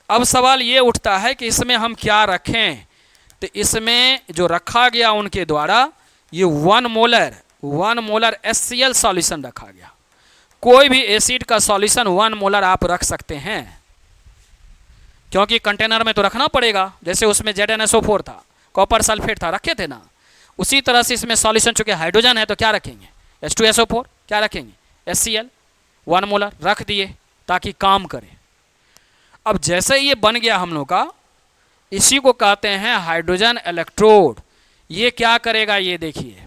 अब सवाल ये उठता है कि इसमें हम क्या रखें? तो इसमें जो रखा गया उनके द्वारा, ये 1 मोलर HCl सॉल्यूशन रखा गया। कोई भी एसिड का सॉल्यूशन 1 मोलर आप रख सकते हैं, क्योंकि कंटेनर में तो रखना पड़ेगा। जैसे उसमें ZnSO4 था, कॉपर सल्फेट था, रखे थे ना, उसी तरह से इसमें सॉल्यूशन चूंकि हाइड्रोजन है तो क्या रखेंगे? H2SO4। क्या रखेंगे? HCl 1 मोलर रख दिए ताकि काम करे। अब जैसे ये बन गया हम लोग का, इसी को कहते हैं हाइड्रोजन इलेक्ट्रोड। ये क्या करेगा? ये देखिए,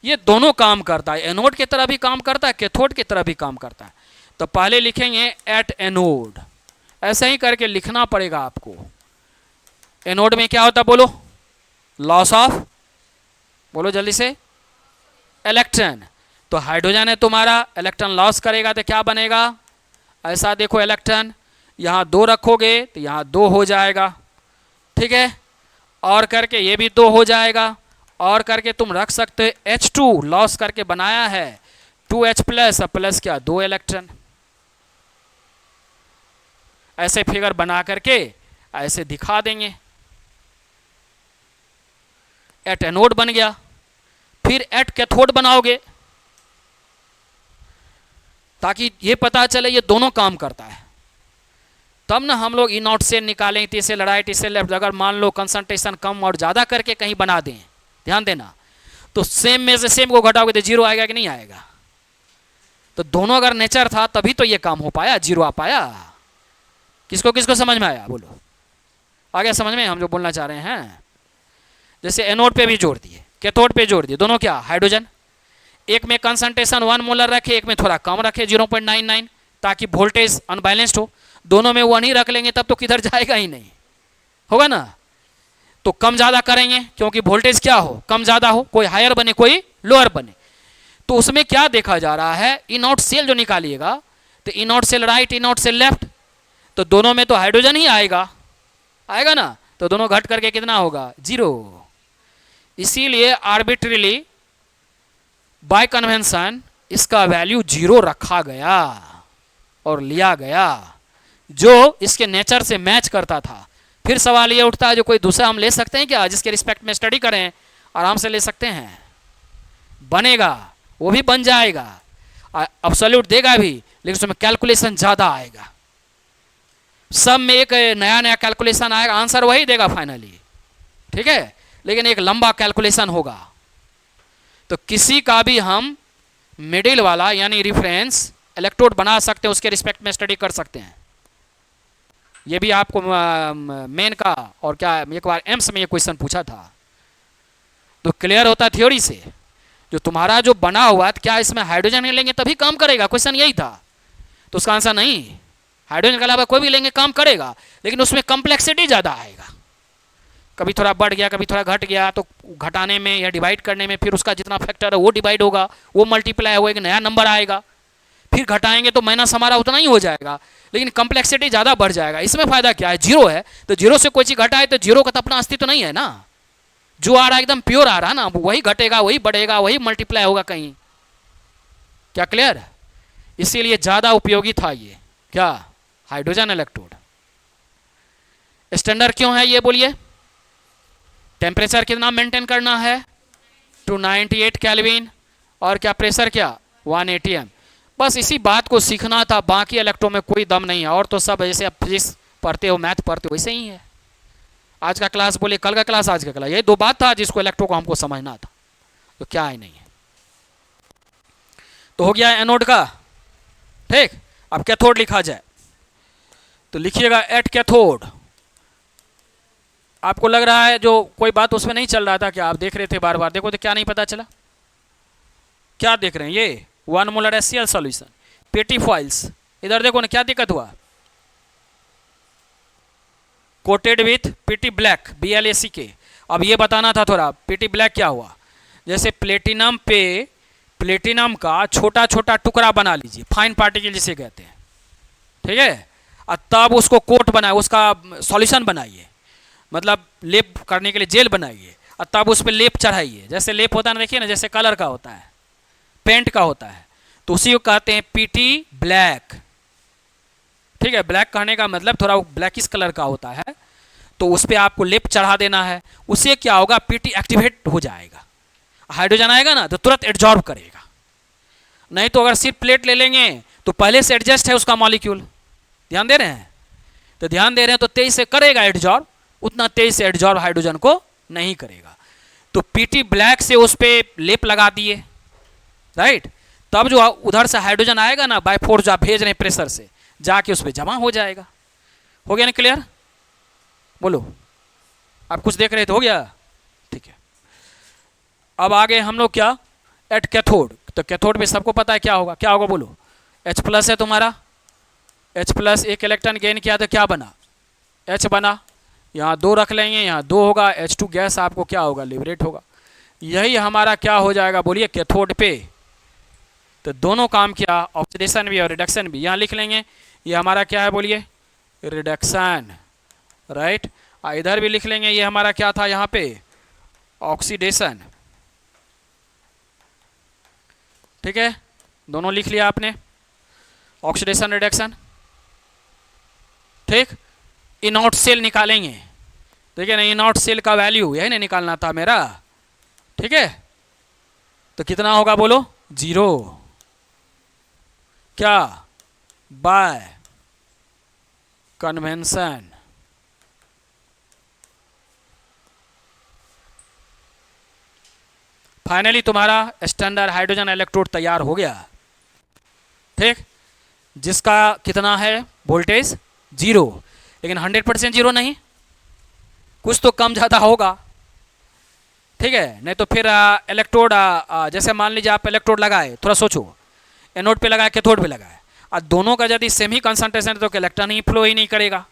ये दोनों काम करता है, एनोड की तरह भी काम करता है, कैथोड की तरह भी काम करता है। तो पहले लिखेंगे एट एनोड, ऐसे ही करके लिखना पड़ेगा आपको। एनोड में क्या होता है बोलो? लॉस ऑफ, बोलो जल्दी से, इलेक्ट्रॉन। तो हाइड्रोजन है तुम्हारा, इलेक्ट्रॉन लॉस करेगा तो क्या बनेगा? ऐसा देखो, इलेक्ट्रॉन यहाँ 2 रखोगे तो यहाँ 2 हो जाएगा, ठीक है, और करके ये भी 2 हो जाएगा, और करके तुम रख सकते हो H2 लॉस करके बनाया है 2H प्लस, प्लस क्या? 2 इलेक्ट्रॉन। ऐसे फिगर बना करके ऐसे दिखा देंगे। एट एनोड बन गया, फिर एट कैथोड बनाओगे ताकि ये पता चले ये दोनों काम करता है। तब ना हम लोग इनॉट से निकालें, टी से लड़ाई, टी से लेफ्ट। अगर मान लो कंसंट्रेशन कम और ज़्यादा करके कहीं बना दें, ध्यान देना, तो सेम में से सेम को घटाओगे तो 0 आएगा कि नहीं आएगा? तो दोनों अगर नेचर था तभी तो ये काम हो पाया, 0 आ पाया। किसको किसको समझ में आया? बोलो, आ गया समझ में हम जो बोलना चाह रहे हैं? जैसे एनोड पे भी जोड़ दिए, कैथोड पे जोड़ दिए, दोनों क्या? हाइड्रोजन। एक में कंसंट्रेशन 1 मोलर रखे, एक में थोड़ा कम रखे 0.99, ताकि वोल्टेज अनबैलेंस्ड हो। दोनों में 1 ही रख लेंगे तब तो किधर जाएगा ही नहीं, होगा ना? तो कम ज़्यादा करेंगे, क्योंकि वोल्टेज क्या हो? कम ज़्यादा हो, कोई हायर बने कोई लोअर बने। तो उसमें क्या देखा जा रहा है? इनॉट सेल जो निकालिएगा, तो इनॉट सेल राइट, इनॉट सेल लेफ्ट, तो दोनों में तो हाइड्रोजन ही आएगा, आएगा ना? तो दोनों घट करके कितना होगा? 0। इसीलिए आर्बिट्रीली बाय कन्वेंशन इसका वैल्यू 0 रखा गया और लिया गया, जो इसके नेचर से मैच करता था। फिर सवाल ये उठता है, जो कोई दूसरा हम ले सकते हैं क्या जिसके रिस्पेक्ट में स्टडी करें? आराम से ले सकते हैं, बनेगा, वो भी बन जाएगा, एब्सोल्यूट देगा भी, लेकिन उसमें कैलकुलेशन ज़्यादा आएगा। सब में एक नया नया कैलकुलेशन आएगा, आंसर वही देगा फाइनली, ठीक है, लेकिन एक लंबा कैलकुलेशन होगा। तो किसी का भी हम मिडिल वाला यानी रिफरेंस इलेक्ट्रोड बना सकते हैं, उसके रिस्पेक्ट में स्टडी कर सकते हैं। ये भी आपको मेन का और क्या एक बार एम्स में ये क्वेश्चन पूछा था, तो क्लियर होता थ्योरी से। जो तुम्हारा जो बना हुआ है, क्या इसमें हाइड्रोजन लेंगे तभी काम करेगा? क्वेश्चन यही था। तो उसका आंसर नहीं, हाइड्रोजन के अलावा कोई भी लेंगे काम करेगा, लेकिन उसमें कॉम्प्लेक्सिटी ज़्यादा आएगा। कभी थोड़ा बढ़ गया, कभी थोड़ा घट गया, तो घटाने में या डिवाइड करने में फिर उसका जितना फैक्टर है वो डिवाइड होगा, वो मल्टीप्लाई होगा, एक नया नंबर आएगा। फिर घटाएंगे तो माइनस हमारा उतना ही हो जाएगा, लेकिन कॉम्प्लेक्सिटी ज़्यादा बढ़ जाएगा। इसमें फ़ायदा क्या है? 0 है, तो 0 से कोई चीज़ घटाए तो 0 का तो अपना अस्तित्व नहीं है ना। जो आ रहा है एकदम प्योर आ रहा है ना, वही घटेगा, वही बढ़ेगा, वही मल्टीप्लाई होगा कहीं। क्या क्लियर? इसीलिए ज़्यादा उपयोगी था ये क्या? Hydrogen electrode. स्टैंडर्ड क्यों है ये बोलिए? टेम्परेचर कितना मेंटेन करना है? 298 केल्विन, और क्या प्रेशर क्या? 1 atm। बस इसी बात को सीखना था, बाकी इलेक्ट्रो में कोई दम नहीं है। और तो सब जैसे आप फिजिक्स पढ़ते हो, मैथ पढ़ते हो, वैसे ही है। आज का क्लास बोले कल का क्लास, आज का क्लास, ये 2 बात था जिसको इलेक्ट्रो को हमको समझना था, तो क्या है नहीं है। तो हो गया एनोड का, ठीक। अब कैथोड लिखा जाए तो लिखिएगा एट कैथोड। आपको लग रहा है जो कोई बात उसमें नहीं चल रहा था क्या? आप देख रहे थे बार बार, देखो तो क्या नहीं पता चला? क्या देख रहे हैं? ये 1 मोलर HCl सॉल्यूशन, पेटी फॉइल्स। इधर देखो ना क्या दिक्कत हुआ, coated with PT black BLACK। अब ये बताना था थोड़ा, पीटी ब्लैक क्या हुआ? जैसे प्लेटिनम पे प्लेटिनम का छोटा छोटा टुकड़ा बना लीजिए, फाइन पार्टिकल जिसे कहते हैं, ठीक है, और तब उसको कोट बनाए, उसका सॉल्यूशन बनाइए, मतलब लेप करने के लिए जेल बनाइए, और तब उस पर लेप चढ़ाइए। जैसे लेप होता है ना, देखिए ना, जैसे कलर का होता है, पेंट का होता है, तो उसी को कहते हैं पीटी ब्लैक। ठीक है, ब्लैक कहने का मतलब थोड़ा ब्लैकिश कलर का होता है, तो उस पर आपको लेप चढ़ा देना है। उससे क्या होगा, पीटी एक्टिवेट हो जाएगा, हाइड्रोजन आएगा ना तो तुरंत एड्जॉर्ब करेगा। नहीं तो अगर सिर्फ प्लेट ले लेंगे तो पहले से एडजस्ट है उसका मॉलिक्यूल, ध्यान दे रहे हैं? तो ध्यान दे रहे हैं तो तेज से करेगा एड्जॉर्ब, उतना तेज से एड्जॉर्ब हाइड्रोजन को नहीं करेगा। तो पीटी ब्लैक से उस पर लेप लगा दिए, राइट, तब जो उधर से हाइड्रोजन आएगा ना, बाय फोर्स जो आप भेज रहे हैं प्रेशर से, जाके उस पर जमा हो जाएगा। हो गया ना क्लियर? बोलो, आप कुछ देख रहे थे, हो गया? ठीक है। अब आगे हम लोग क्या, एट कैथोड। तो कैथोड में सबको पता है क्या होगा, क्या होगा बोलो? H+ है तुम्हारा, H+ एक इलेक्ट्रॉन गेन किया तो क्या बना, H बना। यहाँ 2 रख लेंगे, यहाँ 2 होगा, H2 गैस आपको क्या होगा, लिबरेट होगा। यही हमारा क्या हो जाएगा बोलिए, कैथोड पे। तो दोनों काम किया, ऑक्सीडेशन भी और रिडक्शन भी। यहाँ लिख लेंगे, ये हमारा क्या है बोलिए, रिडक्शन, राइट। इधर भी लिख लेंगे, ये हमारा क्या था यहाँ पे, ऑक्सीडेशन। ठीक है, दोनों लिख लिया आपने, ऑक्सीडेशन रिडक्शन। ठीक, इनऑट सेल निकालेंगे, देखिए ना, इनऑट सेल का वैल्यू यही ना निकालना था मेरा, ठीक है। तो कितना होगा बोलो, 0, क्या, बाय कन्वेंशन। फाइनली तुम्हारा स्टैंडर्ड हाइड्रोजन इलेक्ट्रोड तैयार हो गया। ठीक, जिसका कितना है वोल्टेज, 0, लेकिन 100% 0 नहीं, कुछ तो कम ज़्यादा होगा। ठीक है, नहीं तो फिर इलेक्ट्रोड, जैसे मान लीजिए आप इलेक्ट्रोड लगाए, थोड़ा सोचो, एनोड पे लगाए कैथोड पे लगाए, और दोनों का यदि सेम ही कंसंट्रेशन है तो इलेक्ट्रॉन ही फ्लो ही नहीं करेगा,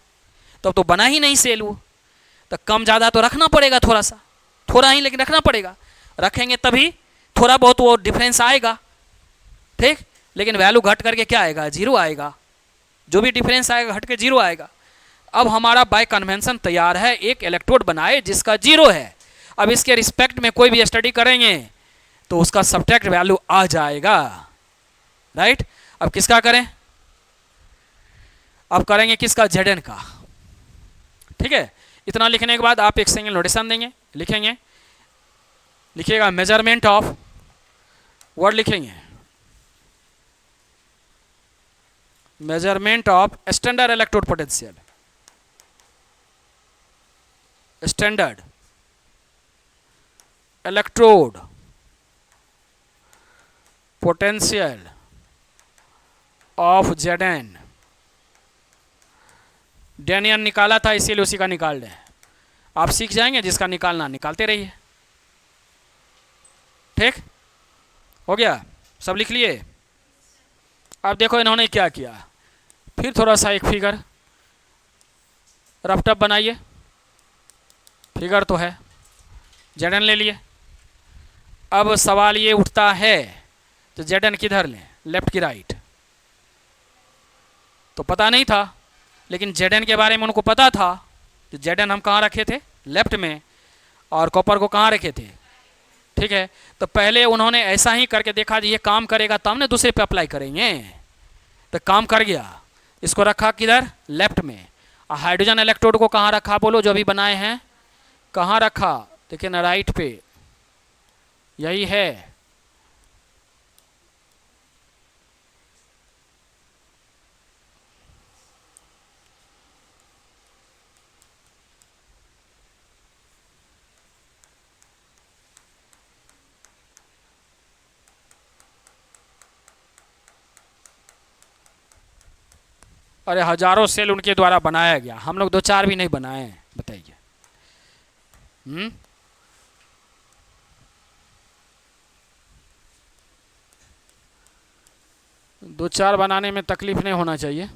तो बना ही नहीं सेल वो। तो कम ज़्यादा तो रखना पड़ेगा, थोड़ा सा, थोड़ा ही लेकिन रखना पड़ेगा, रखेंगे तभी थोड़ा बहुत वो डिफरेंस आएगा। ठीक, लेकिन वैल्यू घट करके क्या आएगा, 0 आएगा, जो भी डिफरेंस आएगा घट के 0 आएगा। अब हमारा बाय कन्वेंशन तैयार है, एक इलेक्ट्रोड बनाए जिसका 0 है। अब इसके रिस्पेक्ट में कोई भी स्टडी करेंगे तो उसका सब्ट्रैक्ट वैल्यू आ जाएगा, राइट। अब किसका करें, अब करेंगे किसका, Zn का। ठीक है, इतना लिखने के बाद आप एक सिंगल नोटेशन देंगे, लिखेंगे, लिखिएगा मेजरमेंट ऑफ, वर्ड लिखेंगे measurement of standard electrode potential, standard electrode potential of Zn। डेनियन निकाला था इसीलिए उसी का निकाल दें, आप सीख जाएंगे, जिसका निकालना निकालते रहिए। ठीक, हो गया, सब लिख लिए। अब देखो इन्होंने क्या किया, फिर थोड़ा सा एक फिगर रफ टफ बनाइए, फिगर तो है, Zn ले लिए। अब सवाल ये उठता है तो Zn किधर लें, लेफ्ट की राइट? तो पता नहीं था, लेकिन Zn के बारे में उनको पता था। तो Zn हम कहाँ रखे थे, लेफ्ट में, और कॉपर को कहाँ रखे थे, ठीक है। तो पहले उन्होंने ऐसा ही करके देखा, ये काम करेगा तब ना दूसरे पे अप्लाई करेंगे। तो काम कर गया, इसको रखा किधर, लेफ्ट में। हाइड्रोजन इलेक्ट्रोड को कहाँ रखा बोलो, जो अभी बनाए हैं, कहाँ रखा, देखिए ना, राइट पे, यही है। अरे हजारों सेल उनके द्वारा बनाया गया, हम लोग 2-4 भी नहीं बनाए हैं, बताइए। 2-4 बनाने में तकलीफ नहीं होना चाहिए।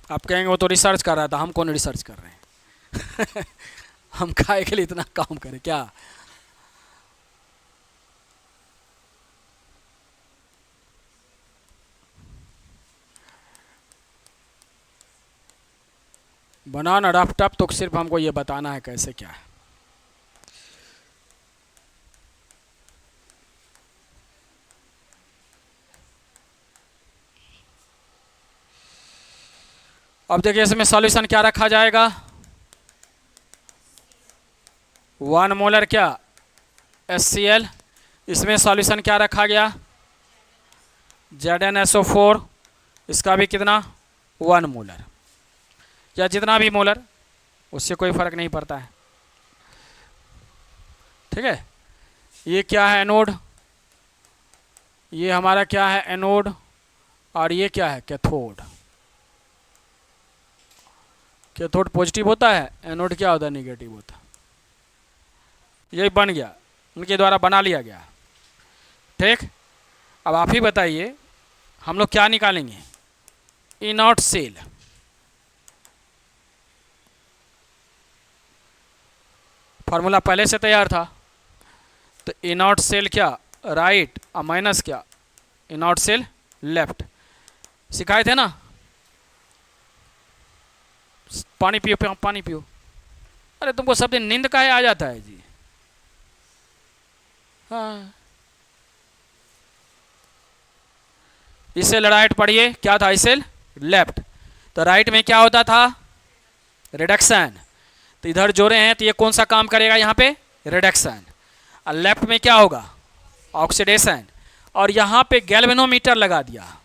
आप कहेंगे वो तो रिसर्च कर रहा था, हम कौन रिसर्च कर रहे हैं हम खाए के लिए इतना काम करें क्या? बनाना रफ टफ तो सिर्फ हमको ये बताना है कैसे क्या है। अब देखिए इसमें सॉल्यूशन क्या रखा जाएगा, 1 मोलर क्या HCl, इसमें सॉल्यूशन क्या रखा गया ZnSO4, इसका भी कितना 1 मोलर, या जितना भी मोलर उससे कोई फर्क नहीं पड़ता है। ठीक है, ये क्या है एनोड, ये हमारा क्या है एनोड, और ये क्या है कैथोड। कैथोड पॉजिटिव होता है, एनोड क्या होता है निगेटिव होता है। यही बन गया, उनके द्वारा बना लिया गया। ठीक, अब आप ही बताइए हम लोग क्या निकालेंगे, इनॉट सेल। फार्मूला पहले से तैयार था, तो इनॉट सेल क्या राइट और माइनस क्या इनॉट सेल लेफ्ट, सिखाए थे ना। पानी पियो पानी पियो। अरे तुमको सब दिन नींद का आ जाता है जी। हाँ, इसे राइट पढ़िए, क्या था इसे लेफ्ट, तो राइट में क्या होता था रिडक्शन, तो इधर जोड़े हैं तो ये कौन सा काम करेगा यहाँ पे रिडक्शन, और लेफ्ट में क्या होगा ऑक्सीडेशन। और यहाँ पे गैल्वेनोमीटर लगा दिया,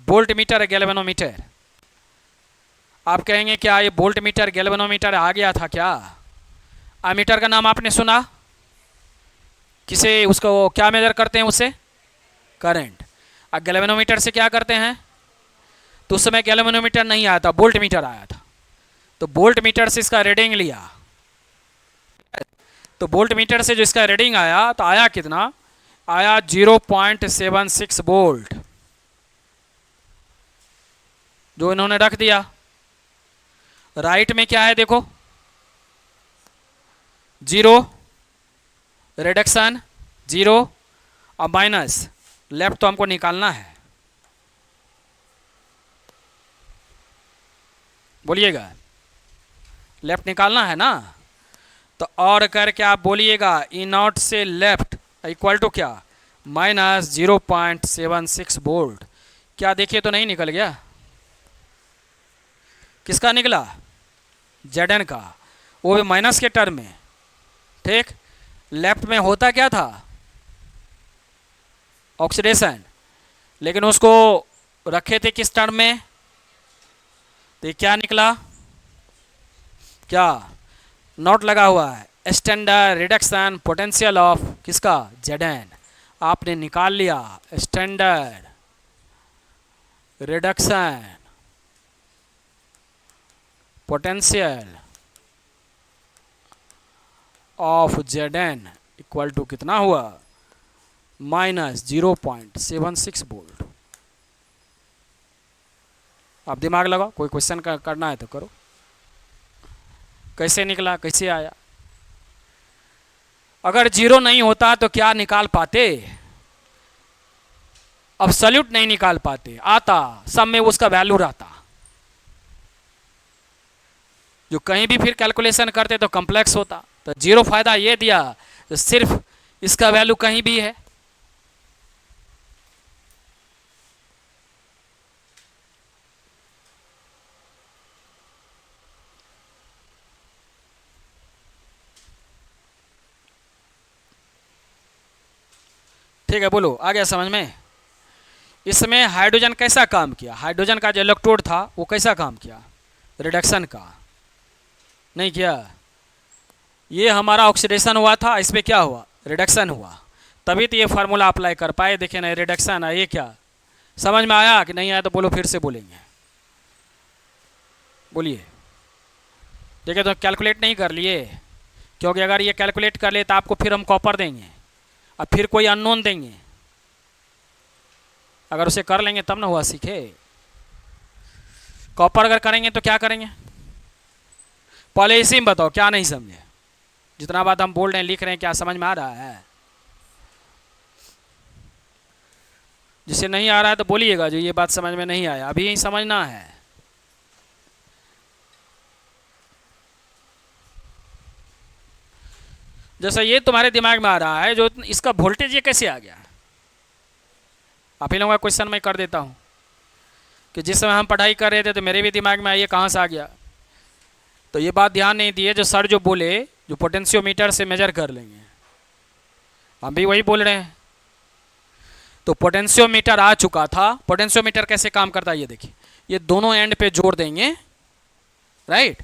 वोल्ट मीटर गैल्वेनोमीटर। आप कहेंगे क्या ये वोल्ट मीटर गैल्वेनोमीटर आ गया था क्या? एमीटर का नाम आपने सुना, किसे उसको क्या मेजर करते हैं उससे करंट, और गैल्वेनोमीटर से क्या करते हैं, तो उस समय गैल्वेनोमीटर नहीं आया था, वोल्ट मीटर आया था, तो वोल्ट मीटर से इसका रीडिंग लिया, तो वोल्ट मीटर से जो इसका रीडिंग आया तो आया कितना, आया 0.76 वोल्ट, जो इन्होंने रख दिया। राइट में क्या है देखो, 0 रिडक्शन 0 और माइनस, लेफ्ट तो हमको निकालना है, बोलिएगा लेफ्ट निकालना है ना, तो और करके आप बोलिएगा ई नॉट से लेफ्ट इक्वल टू क्या माइनस 0.76 वोल्ट। क्या देखिए तो नहीं निकल गया, किसका निकला Zn का, वो भी माइनस के टर्म में। ठीक, लेफ्ट में होता क्या था ऑक्सीडेशन, लेकिन उसको रखे थे किस टर्म में, तो क्या निकला, क्या नोट लगा हुआ है स्टैंडर्ड रिडक्शन पोटेंशियल ऑफ किसका Zn, आपने निकाल लिया standard reduction potential of Zn equal to कितना हुआ माइनस 0.76 वोल्ट। आप दिमाग लगाओ, कोई क्वेश्चन करना है तो करो, कैसे निकला कैसे आया। अगर 0 नहीं होता तो क्या निकाल पाते, अब्सोल्यूट नहीं निकाल पाते, आता सब में उसका वैल्यू रहता, जो कहीं भी फिर कैलकुलेशन करते तो कॉम्प्लेक्स होता। तो 0 फायदा ये दिया तो सिर्फ इसका वैल्यू कहीं भी है। ठीक है, बोलो आ गया समझ में। इसमें हाइड्रोजन कैसा काम किया, हाइड्रोजन का जो इलेक्ट्रोड था वो कैसा काम किया, रिडक्शन का, नहीं किया। ये हमारा ऑक्सीडेशन हुआ था, इस पर क्या हुआ, रिडक्शन हुआ, तभी तो ये फार्मूला अप्लाई कर पाए। देखिए ना, रिडक्शन है, ये क्या समझ में आया कि नहीं आया तो बोलो, फिर से बोलेंगे, बोलिए। देखिए तो कैलकुलेट नहीं कर लिए, क्योंकि अगर ये कैलकुलेट कर ले तो आपको फिर हम कॉपर देंगे और फिर कोई अननोन देंगे। अगर उसे कर लेंगे तब ना हुआ सीखे। कॉपर अगर करेंगे तो क्या करेंगे, पहले इसी में बताओ, क्या नहीं समझे, जितना बात हम बोल रहे हैं लिख रहे हैं, क्या समझ में आ रहा है? जिसे नहीं आ रहा है तो बोलिएगा, जो ये बात समझ में नहीं आया अभी यही समझना है। जैसा ये तुम्हारे दिमाग में आ रहा है, जो इसका वोल्टेज ये कैसे आ गया, आप ही लोगों का क्वेश्चन मैं कर देता हूँ कि जिस समय हम पढ़ाई कर रहे थे तो मेरे भी दिमाग में आइए कहाँ से आ गया। तो ये बात ध्यान नहीं दिए, जो सर जो बोले जो पोटेंशियोमीटर से मेजर कर लेंगे, हम भी वही बोल रहे हैं। तो पोटेंशियोमीटर आ चुका था। पोटेंशियोमीटर कैसे काम करता है ये देखिए, ये दोनों एंड पे जोड़ देंगे, राइट।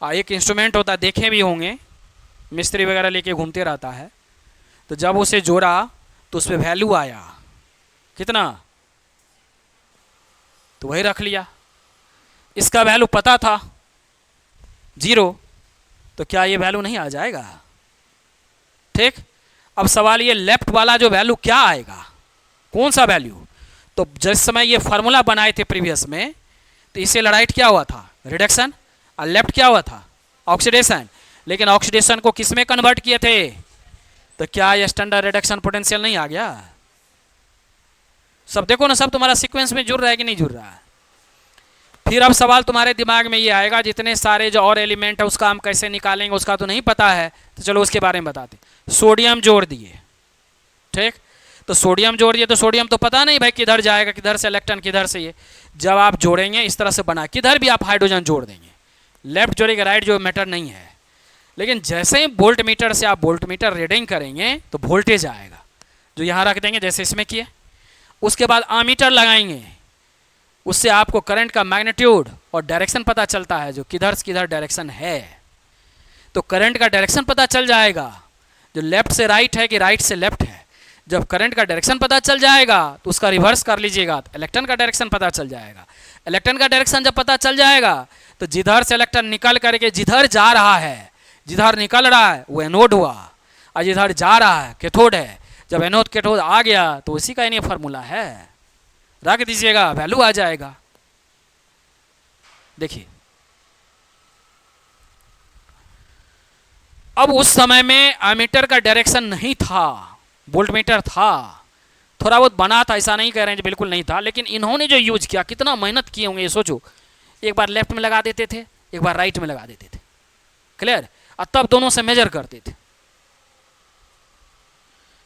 एक इंस्ट्रूमेंट होता है, देखे भी होंगे, मिस्त्री वगैरह लेके घूमते रहता है। तो जब उसे जोड़ा तो उस पर वैल्यू आया कितना, तो वही रख लिया। इसका वैल्यू पता था 0, तो क्या ये वैल्यू नहीं आ जाएगा? ठीक। अब सवाल ये लेफ्ट वाला जो वैल्यू क्या आएगा, कौन सा वैल्यू? तो जिस समय ये फार्मूला बनाए थे प्रीवियस में, तो इससे राइट क्या हुआ था, रिडक्शन, और लेफ्ट क्या हुआ था, ऑक्सीडेशन। लेकिन ऑक्सीडेशन को किस में कन्वर्ट किए थे, तो क्या ये स्टैंडर्ड रिडक्शन पोटेंशियल नहीं आ गया? सब देखो ना, सब तुम्हारा सीक्वेंस में जुड़ रहा है कि नहीं जुड़ रहा है? फिर अब सवाल तुम्हारे दिमाग में ये आएगा, जितने सारे जो और एलिमेंट है उसका हम कैसे निकालेंगे, उसका तो नहीं पता है, तो चलो उसके बारे में बताते। सोडियम जोड़ दिए, ठीक। तो सोडियम जोड़ दिए, तो सोडियम तो पता नहीं भाई किधर जाएगा, किधर से इलेक्ट्रॉन, किधर से ये। जब आप जोड़ेंगे इस तरह से बना, किधर भी आप हाइड्रोजन जोड़ देंगे, लेफ्ट जोड़ेगा राइट जो मैटर नहीं है। लेकिन जैसे ही वोल्ट मीटर से आप वोल्ट मीटर रीडिंग करेंगे तो वोल्टेज आएगा, जो यहाँ रख देंगे जैसे इसमें किए। उसके बाद आमीटर लगाएंगे, उससे आपको करंट का मैग्नीट्यूड और डायरेक्शन पता चलता है, जो किधर से किधर डायरेक्शन है। तो करंट का डायरेक्शन पता चल जाएगा, जो लेफ्ट से राइट है कि राइट से लेफ्ट है। जब करंट का डायरेक्शन पता चल जाएगा तो उसका रिवर्स कर लीजिएगा, तो इलेक्ट्रॉन का डायरेक्शन पता चल जाएगा। इलेक्ट्रॉन का डायरेक्शन जब पता चल जाएगा तो जिधर से इलेक्ट्रॉन निकल करके जिधर जा रहा है, जिधर निकल रहा है वो एनोड हुआ, और जिधर जा रहा है कैथोड है। जब एनोड कैथोड आ गया तो उसी का इन्हें फार्मूला है, रख दीजिएगा, वैल्यू आ जाएगा। देखिए अब उस समय में एमीटर का डायरेक्शन नहीं था, वोल्टमीटर था, थोड़ा बहुत बना था, ऐसा नहीं कह रहे हैं बिल्कुल नहीं था। लेकिन इन्होंने जो यूज किया, कितना मेहनत किए होंगे ये सोचो। एक बार लेफ्ट में लगा देते थे, एक बार राइट में लगा देते थे, क्लियर। और तब दोनों से मेजर करते थे।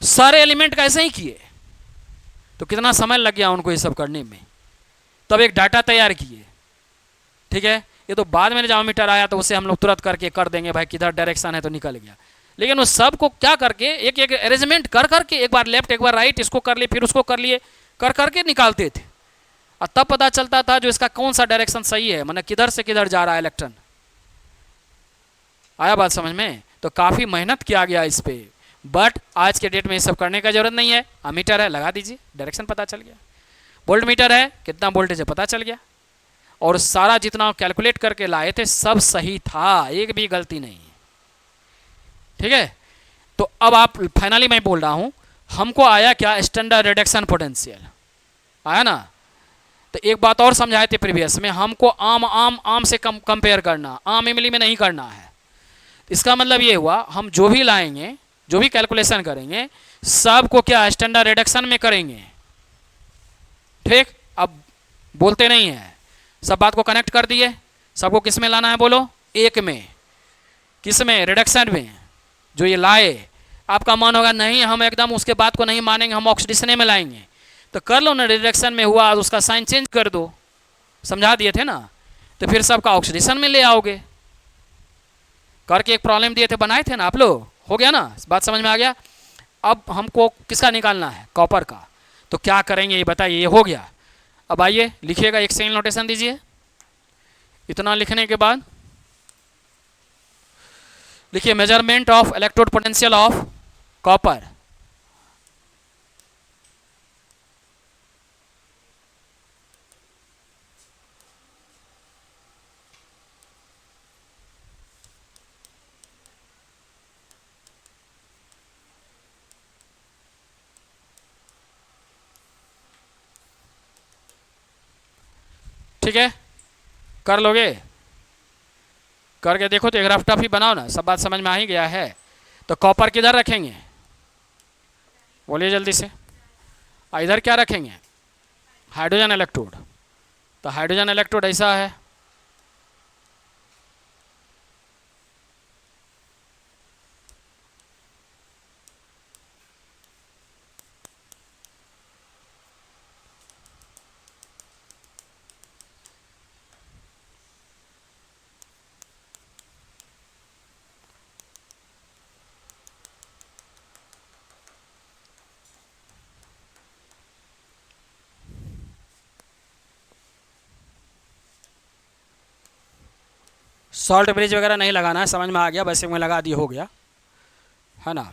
सारे एलिमेंट कैसे ही किए, तो कितना समय लग गया उनको ये सब करने में। तब एक डाटा तैयार किए, ठीक है। ये तो बाद में जब मीटर आया तो उसे हम लोग तुरंत करके कर देंगे भाई, किधर डायरेक्शन है तो निकल गया। लेकिन उस सब को क्या करके एक एक अरेंजमेंट कर करके, एक बार लेफ्ट एक बार राइट, इसको कर लिए फिर उसको कर लिए, कर करके निकालते थे। और तब पता चलता था जो इसका कौन सा डायरेक्शन सही है, मतलब किधर से किधर जा रहा है इलेक्ट्रॉन। आया बात समझ में? तो काफ़ी मेहनत किया गया इस पर। बट आज के डेट में ये सब करने का जरूरत नहीं है। अमीटर है, लगा दीजिए, डायरेक्शन पता चल गया। वोल्ट मीटर है, कितना वोल्टेज है पता चल गया। और सारा जितना कैलकुलेट करके लाए थे सब सही था, एक भी गलती नहीं, ठीक है। तो अब आप फाइनली मैं बोल रहा हूं, हमको आया क्या, स्टैंडर्ड रिडक्शन पोटेंशियल आया ना। तो एक बात और समझाए थे प्रीवियस में, हमको आम आम आम से कंपेयर करना, आम इमली में नहीं करना है। इसका मतलब ये हुआ, हम जो भी लाएंगे, जो भी कैलकुलेशन करेंगे, सबको क्या स्टैंडर्ड रिडक्शन में करेंगे, ठीक। अब बोलते नहीं है, सब बात को कनेक्ट कर दिए। सबको किस में लाना है बोलो, एक में। किस में, रिडक्शन में। जो ये लाए, आपका मन होगा नहीं हम एकदम उसके बात को नहीं मानेंगे, हम ऑक्सीडेशन में लाएंगे, तो कर लो ना, रिडक्शन में हुआ उसका साइन चेंज कर दो, समझा दिए थे ना। तो फिर सबका ऑक्सीडेशन में ले आओगे, करके एक प्रॉब्लम दिए थे, बनाए थे ना आप लोग, हो गया ना, बात समझ में आ गया। अब हमको किसका निकालना है, कॉपर का। तो क्या करेंगे ये बताइए, ये हो गया। अब आइए लिखिएगा, एक सेकंड नोटेशन दीजिए। इतना लिखने के बाद लिखिए measurement of electrode potential of copper. ठीक है, कर लोगे? करके देखो तो एक रफ टफ ही बनाओ ना, सब बात समझ में आ ही गया है। तो कॉपर किधर रखेंगे, बोलिए जल्दी से। इधर क्या रखेंगे, हाइड्रोजन इलेक्ट्रोड। तो हाइड्रोजन इलेक्ट्रोड ऐसा है, सॉल्ट ब्रिज वगैरह नहीं लगाना है, समझ में आ गया, वैसे में लगा दिए हो गया है ना।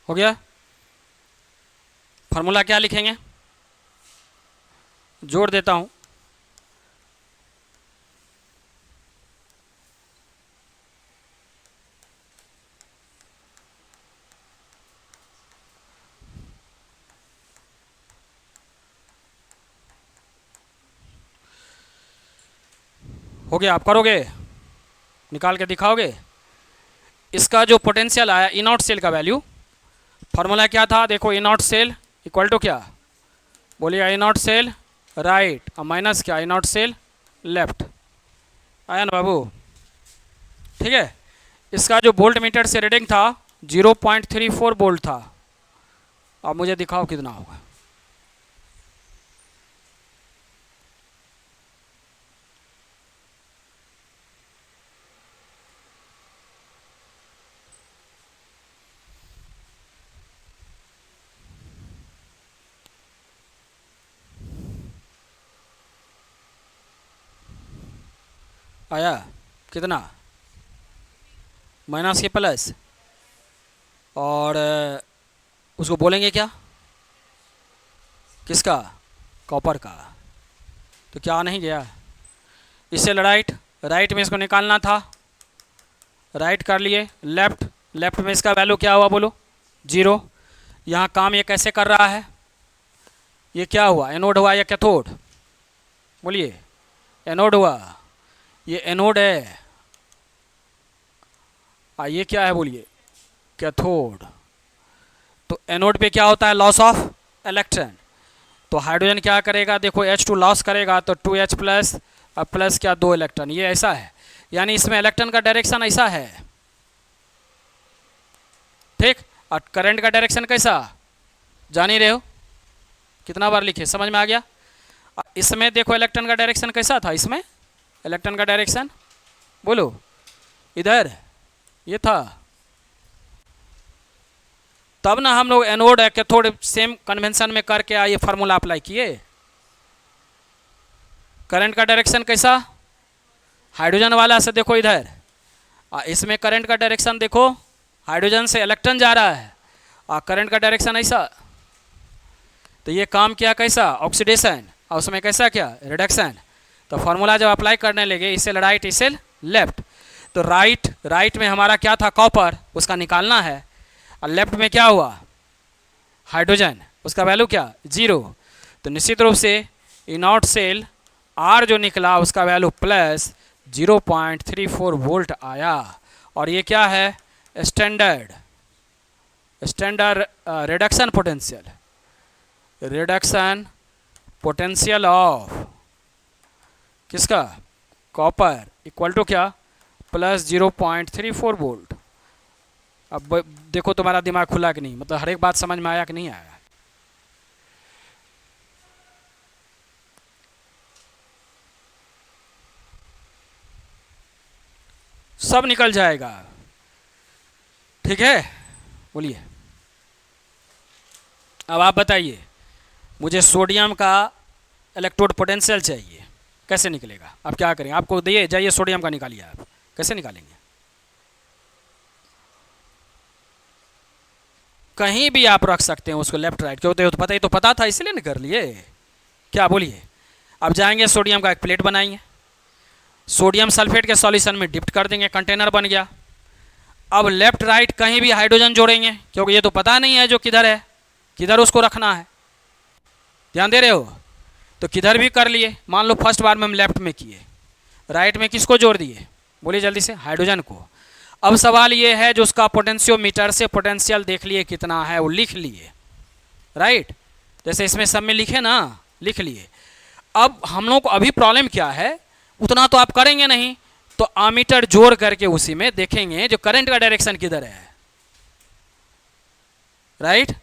हो गया। फार्मूला क्या लिखेंगे, जोड़ देता हूं। हो गया, आप करोगे, निकाल के दिखाओगे। इसका जो पोटेंशियल आया ई नॉट सेल का वैल्यू, फार्मूला क्या था देखो, ई नॉट सेल इक्वल टू क्या, बोलिए आई नॉट सेल राइट और माइनस क्या, आई नॉट सेल लेफ्ट। आया ना बाबू, ठीक है। इसका जो वोल्ट मीटर से रीडिंग था 0.34 वोल्ट था। अब मुझे दिखाओ कितना होगा। आया कितना, माइनस के प्लस, और उसको बोलेंगे क्या, किसका, कॉपर का। तो क्या नहीं गया, इससे राइट, राइट में इसको निकालना था, राइट कर लिए, लेफ्ट, लेफ्ट में इसका वैल्यू क्या हुआ बोलो, 0। यहाँ काम ये कैसे कर रहा है, ये क्या हुआ, एनोड हुआ या कैथोड, बोलिए एनोड हुआ, ये एनोड है, ये क्या है बोलिए, कैथोड। तो एनोड पे क्या होता है, लॉस ऑफ इलेक्ट्रॉन। तो हाइड्रोजन क्या करेगा देखो, H2 लॉस करेगा तो 2H प्लस, और प्लस क्या 2 इलेक्ट्रॉन, ये ऐसा है, यानी इसमें इलेक्ट्रॉन का डायरेक्शन ऐसा है, ठीक। और करंट का डायरेक्शन कैसा, जान ही रहे हो, कितना बार लिखे, समझ में आ गया। इसमें देखो इलेक्ट्रॉन का डायरेक्शन कैसा था, इसमें इलेक्ट्रॉन का डायरेक्शन बोलो, इधर ये था। तब ना हम लोग एनोड कैथोड सेम कन्वेंशन में करके ये फार्मूला अप्लाई किए। करंट का डायरेक्शन कैसा, हाइड्रोजन वाला से देखो इधर, इसमें करंट का डायरेक्शन देखो, हाइड्रोजन से इलेक्ट्रॉन जा रहा है, और करंट का डायरेक्शन ऐसा। तो ये काम किया कैसा, ऑक्सीडेशन, और उसमें कैसा क्या, रिडक्शन। तो फार्मूला जब अप्लाई करने लगे, इसे राइट इसे लेफ्ट, तो राइट, राइट में हमारा क्या था, कॉपर, उसका निकालना है, और लेफ्ट में क्या हुआ, हाइड्रोजन, उसका वैल्यू क्या 0। तो निश्चित रूप से ई नॉट सेल आर जो निकला उसका वैल्यू प्लस 0.34 वोल्ट आया। और ये क्या है, standard reduction potential, reduction potential of किसका, कॉपर, इक्वल टू क्या, प्लस 0.34 वोल्ट। अब देखो तुम्हारा दिमाग खुला कि नहीं, मतलब हर एक बात समझ में आया कि नहीं आया। सब निकल जाएगा, ठीक है। बोलिए, अब आप बताइए, मुझे सोडियम का इलेक्ट्रोड पोटेंशियल चाहिए, कैसे निकलेगा? आप क्या करेंगे? आपको दिए जाइए सोडियम का, निकालिए, आप कैसे निकालेंगे? कहीं भी आप रख सकते हैं उसको, लेफ्ट राइट क्यों होते हो, तो पता ही तो पता था इसलिए ना कर लिए। क्या बोलिए? अब जाएंगे सोडियम का एक प्लेट बनाएंगे, सोडियम सल्फेट के सॉल्यूशन में डिप्ट कर देंगे, कंटेनर बन गया। अब लेफ्ट राइट कहीं भी हाइड्रोजन जोड़ेंगे, क्योंकि ये तो पता नहीं है जो किधर है, किधर उसको रखना है। ध्यान दे रहे हो? तो किधर भी कर लिए। मान लो फर्स्ट बार में हम लेफ्ट में किए, राइट में किसको जोड़ दिए? बोलिए जल्दी से, हाइड्रोजन को। अब सवाल ये है जो उसका पोटेंशियोमीटर से पोटेंशियल देख लिए कितना है, वो लिख लिए, राइट, जैसे इसमें सब में लिखे ना, लिख लिए। अब हम लोग को अभी प्रॉब्लम क्या है, उतना तो आप करेंगे नहीं, तो आमीटर जोड़ करके उसी में देखेंगे जो करंट का डायरेक्शन किधर है, राइट।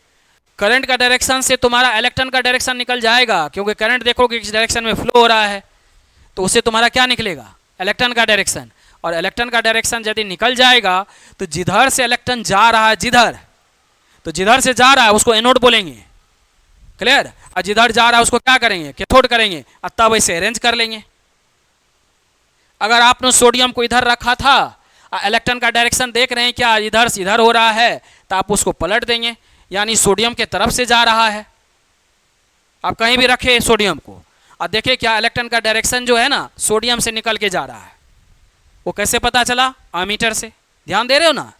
करंट का डायरेक्शन से तुम्हारा इलेक्ट्रॉन का डायरेक्शन निकल जाएगा, क्योंकि करंट देखोगे किस डायरेक्शन में फ्लो हो रहा है, तो उससे तुम्हारा क्या निकलेगा, इलेक्ट्रॉन का डायरेक्शन। और इलेक्ट्रॉन का डायरेक्शन यदि निकल जाएगा तो जिधर से इलेक्ट्रॉन जा रहा है, जिधर, तो जिधर से जा रहा है उसको एनोड बोलेंगे, क्लियर। और जिधर जा रहा है उसको क्या करेंगे, कैथोड करेंगे, और तब वैसे अरेंज कर लेंगे। अगर आपने सोडियम को इधर रखा था, इलेक्ट्रॉन का डायरेक्शन देख रहे हैं क्या इधर से इधर हो रहा है, तो आप उसको पलट देंगे, यानी सोडियम के तरफ से जा रहा है। आप कहीं भी रखे सोडियम को और देखिए क्या इलेक्ट्रॉन का डायरेक्शन जो है ना सोडियम से निकल के जा रहा है, वो कैसे पता चला? आमीटर से। ध्यान दे रहे हो ना?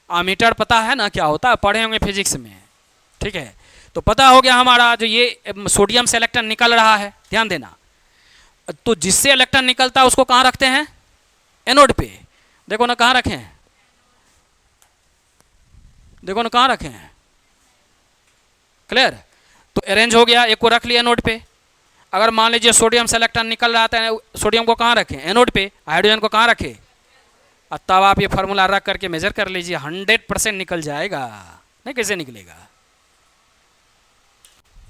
आमीटर पता है ना क्या होता है, पढ़े होंगे फिजिक्स में, ठीक है। तो पता हो गया हमारा जो ये सोडियम से इलेक्ट्रॉन निकल रहा है, ध्यान देना। तो जिससे इलेक्ट्रॉन निकलता है उसको कहाँ रखते हैं? एनोड पे। देखो ना कहाँ रखे हैं, देखो ना कहाँ रखे हैं, क्लियर। तो अरेंज हो गया, एक को रख लिया एनोड पे। अगर मान लीजिए सोडियम से इलेक्ट्रॉन निकल रहा था, सोडियम को कहाँ रखें? एनोड पे। हाइड्रोजन को कहाँ रखें? और तब आप ये फार्मूला रख करके मेजर कर लीजिए, 100% निकल जाएगा। नहीं कैसे निकलेगा,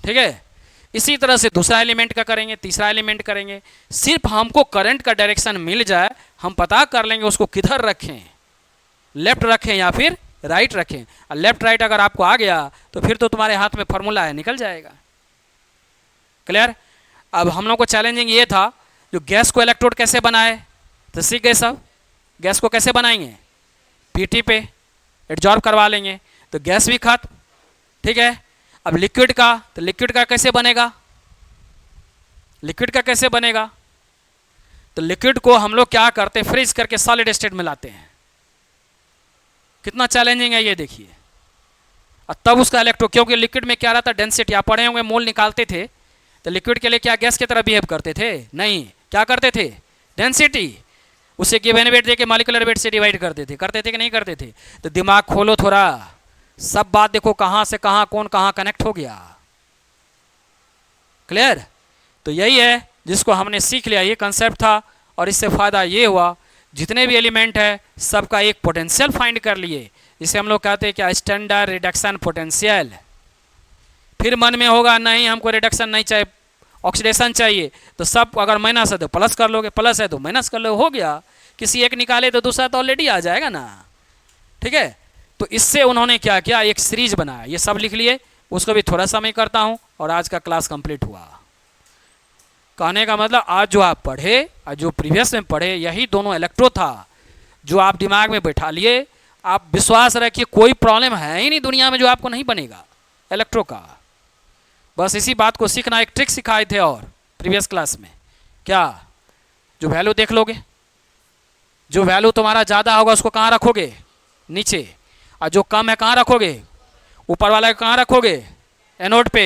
ठीक है। इसी तरह से दूसरा एलिमेंट का करेंगे, तीसरा एलिमेंट करेंगे। सिर्फ हमको करंट का डायरेक्शन मिल जाए, हम पता कर लेंगे उसको किधर रखें, लेफ्ट रखें या फिर राइट रखें। और लेफ्ट राइट अगर आपको आ गया तो फिर तो तुम्हारे हाथ में फॉर्मूला है, निकल जाएगा, क्लियर। अब हम लोग को चैलेंजिंग ये था जो गैस को इलेक्ट्रोड कैसे बनाए, तो सीख गए सब। गैस को कैसे बनाएंगे? पीटी पे एडजॉर्ब करवा लेंगे, तो गैस भी खत्म, ठीक है। अब लिक्विड का, तो लिक्विड का कैसे बनेगा? लिक्विड का कैसे बनेगा? तो लिक्विड को हम लोग क्या करते हैं, फ्रीज करके सॉलिड स्टेट में लाते हैं। कितना चैलेंजिंग है ये देखिए। और तब उसका इलेक्ट्रोड, क्योंकि लिक्विड में क्या रहता है, डेंसिटी। आप पढ़े होंगे मोल निकालते थे, तो लिक्विड के लिए क्या गैस की तरह बिहेव करते थे? नहीं, क्या करते थे? डेंसिटी। उसे गिवन वेट देके मॉलिक्यूलर वेट से डिवाइड करते थे कि नहीं करते थे? तो दिमाग खोलो थोड़ा, सब बात देखो कहां से कहां, कौन कहां कनेक्ट हो गया, क्लियर। तो यही है जिसको हमने सीख लिया, ये कंसेप्ट था। और इससे फायदा ये हुआ जितने भी एलिमेंट है सबका एक पोटेंशियल फाइंड कर लिए, जिसे हम लोग कहते हैं क्या, स्टैंडर्ड रिडक्शन पोटेंशियल। फिर मन में होगा नहीं हमको रिडक्शन नहीं चाहिए, ऑक्सीडेशन चाहिए, तो सब अगर माइनस है तो प्लस कर लोगे, प्लस है तो माइनस कर लो, हो गया। किसी एक निकाले तो दूसरा तो ऑलरेडी आ जाएगा ना, ठीक है। तो इससे उन्होंने क्या किया, एक सीरीज बनाया, ये सब लिख लिए। उसको भी थोड़ा सा मैं करता हूँ और आज का क्लास कंप्लीट हुआ। कहने का मतलब आज जो आप पढ़े और जो प्रीवियस में पढ़े, यही दोनों इलेक्ट्रोड था जो आप दिमाग में बैठा लिए। आप विश्वास रखिए कोई प्रॉब्लम है ही नहीं दुनिया में जो आपको नहीं बनेगा इलेक्ट्रो का। बस इसी बात को सीखना, एक ट्रिक सिखाए थे और प्रीवियस क्लास में, क्या, जो वैल्यू देख लोगे, जो वैल्यू तुम्हारा ज़्यादा होगा उसको कहाँ रखोगे? नीचे। और जो कम है कहाँ रखोगे? ऊपर वाले कहाँ रखोगे? एनोड पे।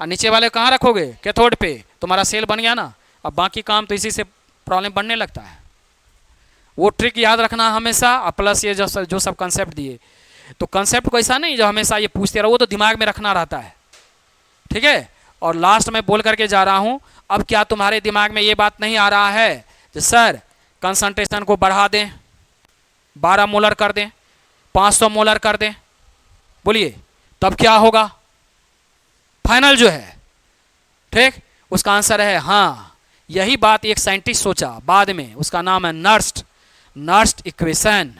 और नीचे वाले कहाँ रखोगे? कैथोड पे। तुम्हारा सेल बन गया ना। अब बाकी काम तो इसी से प्रॉब्लम बनने लगता है। वो ट्रिक याद रखना हमेशा, प्लस ये जो सब कंसेप्ट दिए, तो कंसेप्ट को ऐसा नहीं जो हमेशा ये पूछते रहो, वो तो दिमाग में रखना रहता है, ठीक है। और लास्ट में बोल करके जा रहा हूं, अब क्या तुम्हारे दिमाग में ये बात नहीं आ रहा है कि सर कंसंट्रेशन को बढ़ा दें, 12 मोलर कर दें, 500 मोलर कर दें, बोलिए तब क्या होगा फाइनल जो है, ठीक। उसका आंसर है हाँ। यही बात एक साइंटिस्ट सोचा बाद में, उसका नाम है नर्स्ट इक्वेशन।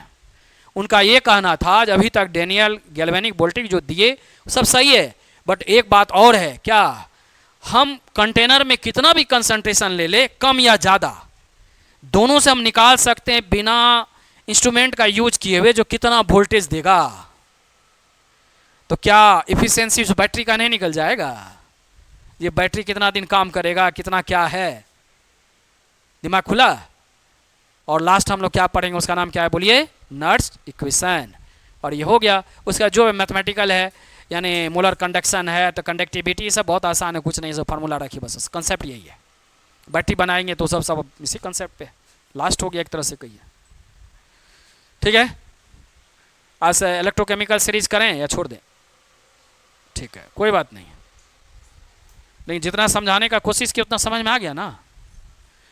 उनका ये कहना था अभी तक डेनियल गैल्वेनिक वोल्टेज जो दिए सब सही है, बट एक बात और है, क्या हम कंटेनर में कितना भी कंसंट्रेशन ले ले, कम या ज़्यादा, दोनों से हम निकाल सकते हैं बिना इंस्ट्रूमेंट का यूज किए हुए जो कितना वोल्टेज देगा। तो क्या इफिशियंसी उस बैटरी का नहीं निकल जाएगा? ये बैटरी कितना दिन काम करेगा, कितना क्या है, दिमाग खुला। और लास्ट हम लोग क्या पढ़ेंगे, उसका नाम क्या है बोलिए, नर्स्ट इक्वेशन। और ये हो गया। उसका जो मैथमेटिकल है यानी मोलर कंडक्शन है, तो कंडक्टिविटी सब बहुत आसान है, कुछ नहीं, सब फार्मूला रखी, बस कंसेप्ट यही है। बैटरी बनाएंगे तो सब इसी कंसेप्ट पे लास्ट हो गया एक तरह से कहिए, ठीक है। आज इलेक्ट्रोकेमिकल सीरीज करें या छोड़ दें? ठीक है, कोई बात नहीं, लेकिन जितना समझाने का कोशिश की उतना समझ में आ गया ना।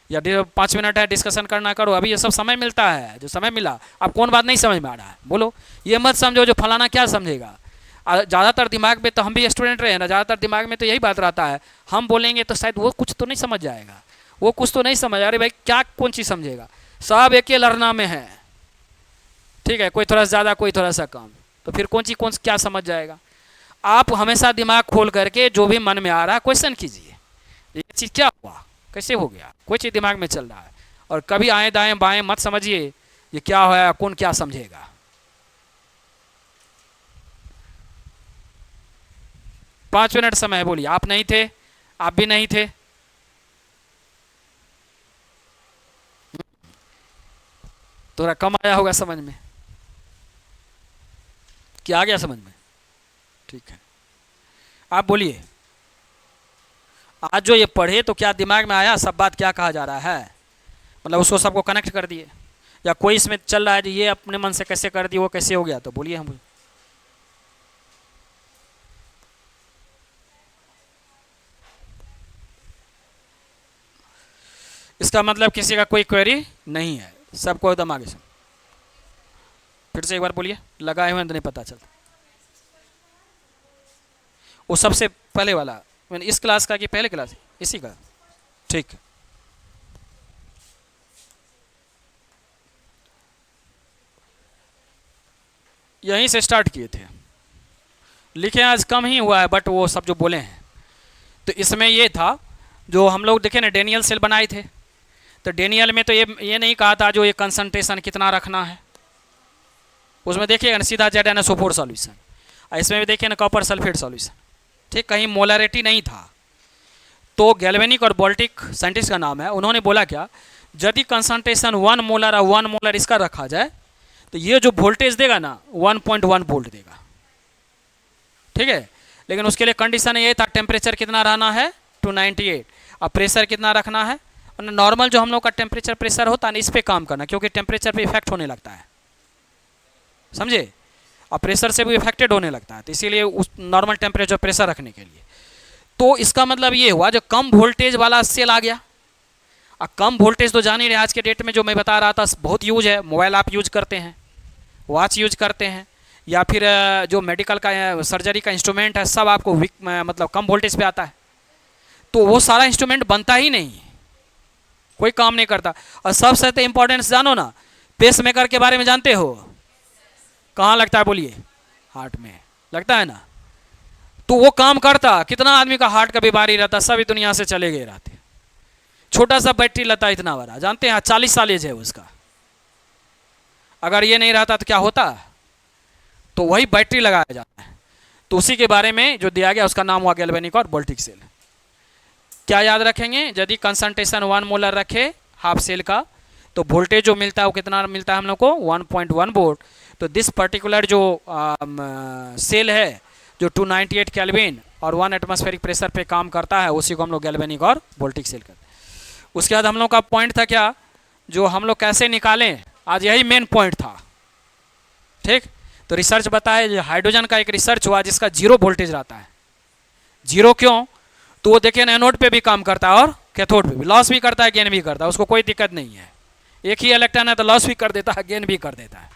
या 5 मिनट है डिस्कशन करना, करो, अभी ये सब समय मिलता है, जो समय मिला। अब कौन बात नहीं समझ में आ रहा है बोलो, ये मत समझो जो फलाना क्या समझेगा। ज़्यादातर दिमाग में तो हम भी स्टूडेंट रहे ना, ज़्यादातर दिमाग में तो यही बात रहता है, हम बोलेंगे तो शायद वो कुछ तो नहीं समझ जाएगा, वो कुछ तो नहीं समझ, अरे भाई क्या कौन चीज़ समझेगा, सब एक ही लड़ना में है, ठीक है। कोई थोड़ा सा ज़्यादा, कोई थोड़ा सा कम, तो फिर कौन क्या समझ जाएगा। आप हमेशा दिमाग खोल करके जो भी मन में आ रहा है क्वेश्चन कीजिए, ये चीज़ क्या हुआ, कैसे हो गया, कोई चीज़ दिमाग में चल रहा है, और कभी आए दाएं बाएं मत समझिए ये क्या होया, कौन क्या समझेगा। 5 मिनट समय है, बोलिए। आप नहीं थे, आप भी नहीं थे, थोड़ा कम आया होगा समझ में, क्या आ गया समझ में? ठीक है, आप बोलिए। आज जो ये पढ़े तो क्या दिमाग में आया, सब बात क्या कहा जा रहा है, मतलब उसको सबको कनेक्ट कर दिए, या कोई इसमें चल रहा है ये अपने मन से कैसे कर दिए, वो कैसे हो गया, तो बोलिए हम। इसका मतलब किसी का कोई क्वेरी नहीं है, सबको एकदम आगे से। फिर से एक बार बोलिए, लगाए हुए तो नहीं पता चलता। वो सबसे पहले वाला, मैंने इस क्लास का कि पहले क्लास इसी का, ठीक। यहीं से स्टार्ट किए थे, लिखे आज कम ही हुआ है, बट वो सब जो बोले हैं, तो इसमें ये था जो हम लोग देखे ना डेनियल सेल बनाए थे, तो डेनियल में तो ये नहीं कहा था जो ये कंसंट्रेशन कितना रखना है, उसमें देखिएगा ना सीधा ZnSO4 सॉल्यूशन, इसमें भी देखिए ना कॉपर सल्फेट सॉल्यूशन, ठीक, कहीं मोलरिटी नहीं था। तो गैल्वेनिक और बोल्टिक साइंटिस्ट का नाम है, उन्होंने बोला क्या, यदि कंसंट्रेशन 1 मोलर और 1 मोलर इसका रखा जाए तो ये जो वोल्टेज देगा ना 1.1 वोल्ट देगा, ठीक है। लेकिन उसके लिए कंडीशन ये था, टेम्परेचर कितना रहना है 298, अब प्रेशर कितना रखना है, नॉर्मल जो हम लोग का टेम्परेचर प्रेशर होता है ना, इस पर काम करना, क्योंकि टेम्परेचर पे इफेक्ट होने लगता है, समझे, और प्रेशर से भी इफेक्टेड होने लगता है, तो इसीलिए उस नॉर्मल टेम्परेचर प्रेशर रखने के लिए। तो इसका मतलब ये हुआ जो कम वोल्टेज वाला सेल आ गया। अब कम वोल्टेज तो जान ही रहे, आज के डेट में जो मैं बता रहा था बहुत यूज है, मोबाइल आप यूज करते हैं, वॉच यूज करते हैं, या फिर जो मेडिकल का सर्जरी का इंस्ट्रूमेंट है सब आपको मतलब कम वोल्टेज पे आता है, तो वो सारा इंस्ट्रूमेंट बनता ही नहीं, कोई काम नहीं करता। और सबसे तो इम्पोर्टेंस जानो ना, पेस मेकर के बारे में जानते हो, कहाँ लगता है बोलिए, हार्ट में लगता है ना, तो वो काम करता, कितना आदमी का हार्ट का बीमारी रहता, सभी दुनिया से चले गए रहते, छोटा सा बैटरी लेता इतना बड़ा, जानते हैं 40 साल एज है उसका, अगर ये नहीं रहता तो क्या होता, तो वही बैटरी लगाया जाता है। तो उसी के बारे में जो दिया गया उसका नाम हुआ गैल्वेनिक और बोल्टिक सेल। क्या याद रखेंगे, यदि कंसंट्रेशन 1 मोलर रखे हाफ सेल का, तो वोल्टेज जो मिलता है वो कितना मिलता है हम लोग को 1.1 वोल्ट। तो दिस पर्टिकुलर जो सेल है जो 298 केल्विन और 1 एटमॉस्फेरिक प्रेशर पे काम करता है, उसी को हम लोग गैल्वेनिक और बोल्टिक सेल करते हैं। उसके बाद हम लोग का पॉइंट था क्या, जो हम लोग कैसे निकालें आज यही मेन पॉइंट था। ठीक, तो रिसर्च बताए हाइड्रोजन का एक रिसर्च हुआ जिसका 0 वोल्टेज रहता है। 0 क्यों? तो वो देखिए ना एनोड पे भी काम करता है और कैथोड पे भी, लॉस भी करता है गेन भी करता है, उसको कोई दिक्कत नहीं है। एक ही इलेक्ट्रॉन है तो लॉस भी कर देता है गेन भी कर देता है।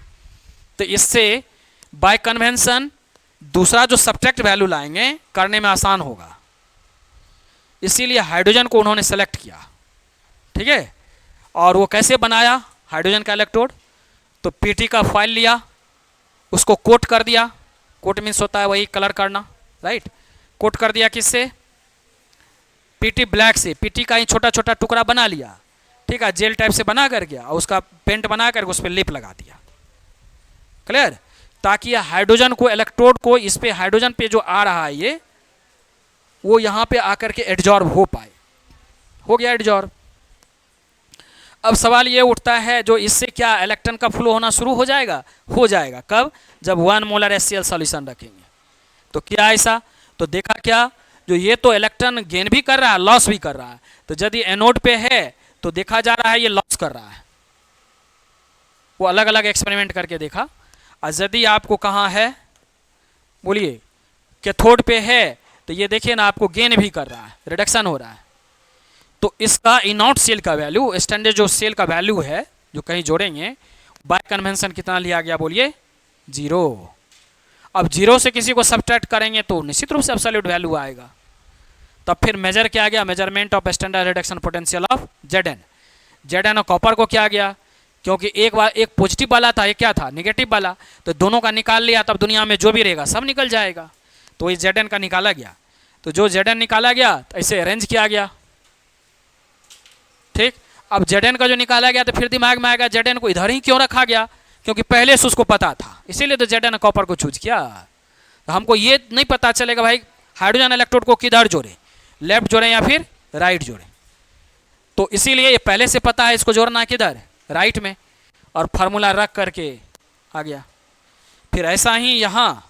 तो इससे बाय कन्वेंशन दूसरा जो सब्ट्रैक्ट वैल्यू लाएंगे करने में आसान होगा, इसीलिए हाइड्रोजन को उन्होंने सेलेक्ट किया। ठीक है, और वो कैसे बनाया हाइड्रोजन का इलेक्ट्रोड? तो पीटी का फाइल लिया, उसको कोट कर दिया। कोट मीन्स होता है वही कलर करना, राइट। कोट कर दिया किससे? पीटी ब्लैक से। पीटी का ही छोटा छोटा टुकड़ा बना लिया, ठीक है, जेल टाइप से बना कर गया, और उसका पेंट बना कर उस पर लिप लगा दिया। क्लियर? ताकि हाइड्रोजन को, इलेक्ट्रोड को, इस पे हाइड्रोजन पे जो आ रहा है ये, वो यहाँ पे आकर के एडजॉर्ब हो पाए। हो गया एडजॉर्ब। अब सवाल ये उठता है जो इससे क्या इलेक्ट्रॉन का फ्लो होना शुरू हो जाएगा? हो जाएगा। कब? जब 1 मोलर HCl सॉल्यूशन रखेंगे। तो क्या ऐसा? तो देखा क्या, जो ये तो इलेक्ट्रॉन गेन भी कर रहा है, लॉस भी कर रहा है। तो यदि एनोड पे है तो देखा जा रहा है ये लॉस कर रहा है। वो अलग अलग एक्सपेरिमेंट करके देखा। और यदि आपको कहाँ है, बोलिए, कैथोड पे है, तो ये देखिए ना आपको गेन भी कर रहा है, रिडक्शन हो रहा है। तो इसका इनॉट सेल का वैल्यू, स्टैंडर्ड जो सेल का वैल्यू है जो कहीं जोड़ेंगे, बाय कन्वेंशन कितना लिया गया? बोलिए 0। अब 0 से किसी को सब्ट्रैक्ट करेंगे तो निश्चित रूप से एब्सोल्यूट वैल्यू आएगा। तब फिर मेजर क्या गया? Measurement of standard reduction potential of Zn। Zn और कॉपर को क्या गया? क्योंकि एक बार एक पॉजिटिव वाला था, एक क्या था? नेगेटिव वाला। तो दोनों का निकाल लिया, तब दुनिया में जो भी रहेगा सब निकल जाएगा। तो ये Zn का निकाला गया। तो जो Zn निकाला गया तो ऐसे अरेंज किया गया। ठीक, अब Zn का जो निकाला गया तो फिर दिमाग में आएगा Zn को इधर ही क्यों रखा गया? क्योंकि पहले से उसको पता था, इसीलिए तो Zn कॉपर को चूज किया। तो हमको ये नहीं पता चलेगा भाई हाइड्रोजन इलेक्ट्रोड को किधर जोड़े, लेफ्ट जोड़े या फिर राइट जोड़े। तो इसीलिए ये पहले से पता है इसको जोड़ना है किधर, राइट में, और फार्मूला रख करके आ गया। फिर ऐसा ही यहाँ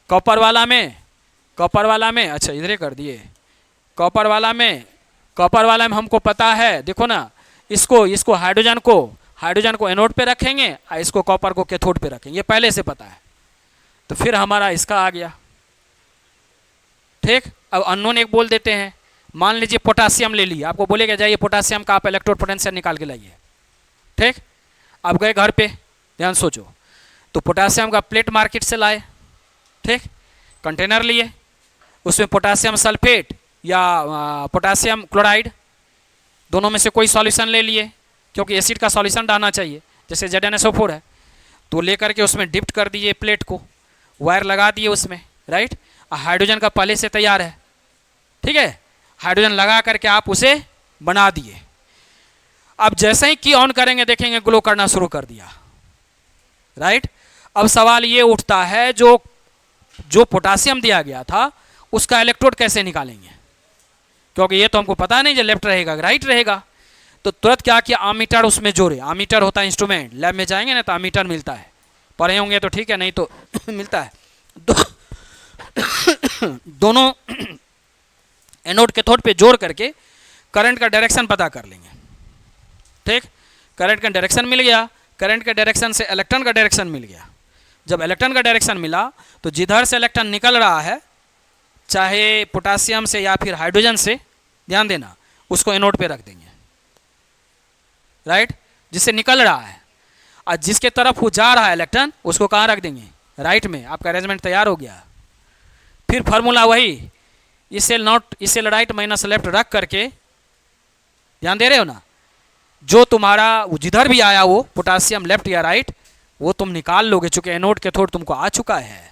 कॉपर वाला में, अच्छा इधर कर दिए। कॉपर वाला में हमको पता है, देखो ना, इसको हाइड्रोजन को एनोड पे रखेंगे और इसको कॉपर को कैथोड पे रखेंगे, ये पहले से पता है। तो फिर हमारा इसका आ गया। ठीक, अब अननोन एक बोल देते हैं। मान लीजिए पोटासियम ले लिया, आपको बोलेगा जाइए पोटासियम का आप इलेक्ट्रोड पोटेंशियल निकाल के लाइए। ठीक, अब गए घर पे, ध्यान सोचो, तो पोटासियम का प्लेट मार्केट से लाए। ठीक, कंटेनर लिए, उसमें पोटासियम सल्फेट या पोटासियम क्लोराइड, दोनों में से कोई सॉल्यूशन ले लिए, क्योंकि एसिड का सॉल्यूशन डालना चाहिए, जैसे ZnSO4 है। तो लेकर के उसमें डिप्ट कर दिए प्लेट को, वायर लगा दिए उसमें, राइट। हाइड्रोजन का पहले से तैयार है, ठीक है, हाइड्रोजन लगा करके आप उसे बना दिए। अब जैसे ही की ऑन करेंगे देखेंगे ग्लो करना शुरू कर दिया, राइट। अब सवाल ये उठता है जो पोटासियम दिया गया था उसका इलेक्ट्रोड कैसे निकालेंगे, क्योंकि ये तो हमको पता नहीं जो लेफ्ट रहेगा राइट रहेगा। तो तुरंत क्या किया, आमीटर उसमें जोड़े। आमीटर होता है इंस्ट्रूमेंट, लैब में जाएंगे ना तो आमीटर मिलता है, पढ़े होंगे तो ठीक है, नहीं तो मिलता है। दोनों एनोड कैथोड पे जोड़ करके करंट का डायरेक्शन पता कर लेंगे। ठीक, करंट का डायरेक्शन मिल गया, करंट के डायरेक्शन से इलेक्ट्रॉन का डायरेक्शन मिल गया। जब इलेक्ट्रॉन का डायरेक्शन मिला तो जिधर से इलेक्ट्रॉन निकल रहा है, चाहे पोटासियम से या फिर हाइड्रोजन से, ध्यान देना, उसको एनोड पे रख देंगे, राइट, जिससे निकल रहा है। और जिसके तरफ वो जा रहा है इलेक्ट्रॉन उसको कहाँ रख देंगे, राइट में। आपका अरेंजमेंट तैयार हो गया। फिर फार्मूला वही, इसे राइट माइनस लेफ्ट रख करके, ध्यान दे रहे हो ना, जो तुम्हारा जिधर भी आया वो पोटासियम लेफ्ट या राइट, वो तुम निकाल लोगे, चूंकि एनोड कैथोड तुमको आ चुका है।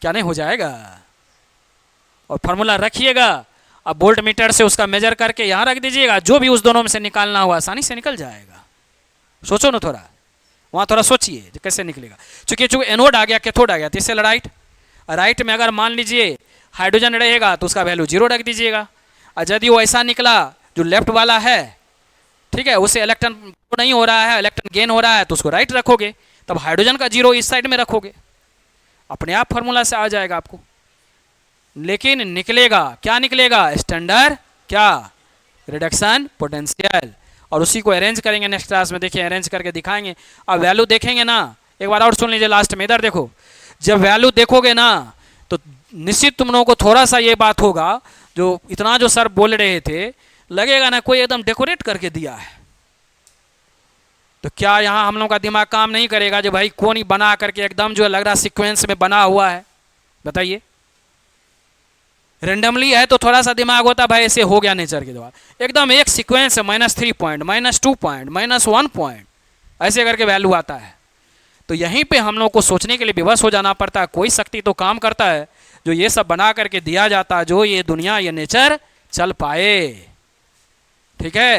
क्या नहीं हो जाएगा? और फार्मूला रखिएगा, अब वोल्ट मीटर से उसका मेजर करके यहां रख दीजिएगा, जो भी उस दोनों में से निकालना हुआ आसानी से निकल जाएगा। सोचो ना थोड़ा, वहां थोड़ा सोचिए कैसे निकलेगा। चूंकि एनोड आ गया, कैथोड आ गया, तो इससे राइट में अगर मान लीजिए हाइड्रोजन रहेगा तो उसका वैल्यू 0 रख दीजिएगा। और यदि वो ऐसा निकला जो लेफ्ट वाला है, ठीक है, उसे इलेक्ट्रॉन नहीं हो रहा है, इलेक्ट्रॉन गेन हो रहा है, तो उसको राइट रखोगे, तब हाइड्रोजन का 0 इस साइड में रखोगे, अपने आप फार्मूला से आ जाएगा आपको। लेकिन निकलेगा क्या? निकलेगा स्टैंडर्ड क्या, रिडक्शन पोटेंशियल। और उसी को अरेंज करेंगे नेक्स्ट क्लास में। देखिए अरेंज करके दिखाएंगे। अब वैल्यू देखेंगे ना, एक बार और सुन लीजिए लास्ट में, इधर देखो, जब वैल्यू देखोगे ना तो निश्चित तुम लोगों को थोड़ा सा ये बात होगा, जो इतना जो सर बोल रहे थे, लगेगा ना कोई एकदम डेकोरेट करके दिया है। तो क्या यहाँ हम लोग का दिमाग काम नहीं करेगा जो भाई कौन ही बना करके एकदम जो लग रहा सीक्वेंस में बना हुआ है? बताइए, रेंडमली है तो थोड़ा सा दिमाग होता भाई ऐसे हो गया नेचर के द्वारा, एकदम एक सीक्वेंस है, -3 पॉइंट, -2 पॉइंट, -1 पॉइंट, ऐसे करके वैल्यू आता है। तो यहीं पे हम लोग को सोचने के लिए विवश हो जाना पड़ता है। कोई शक्ति तो काम करता है जो ये सब बना करके दिया जाता है, जो ये दुनिया ये नेचर चल पाए। ठीक है।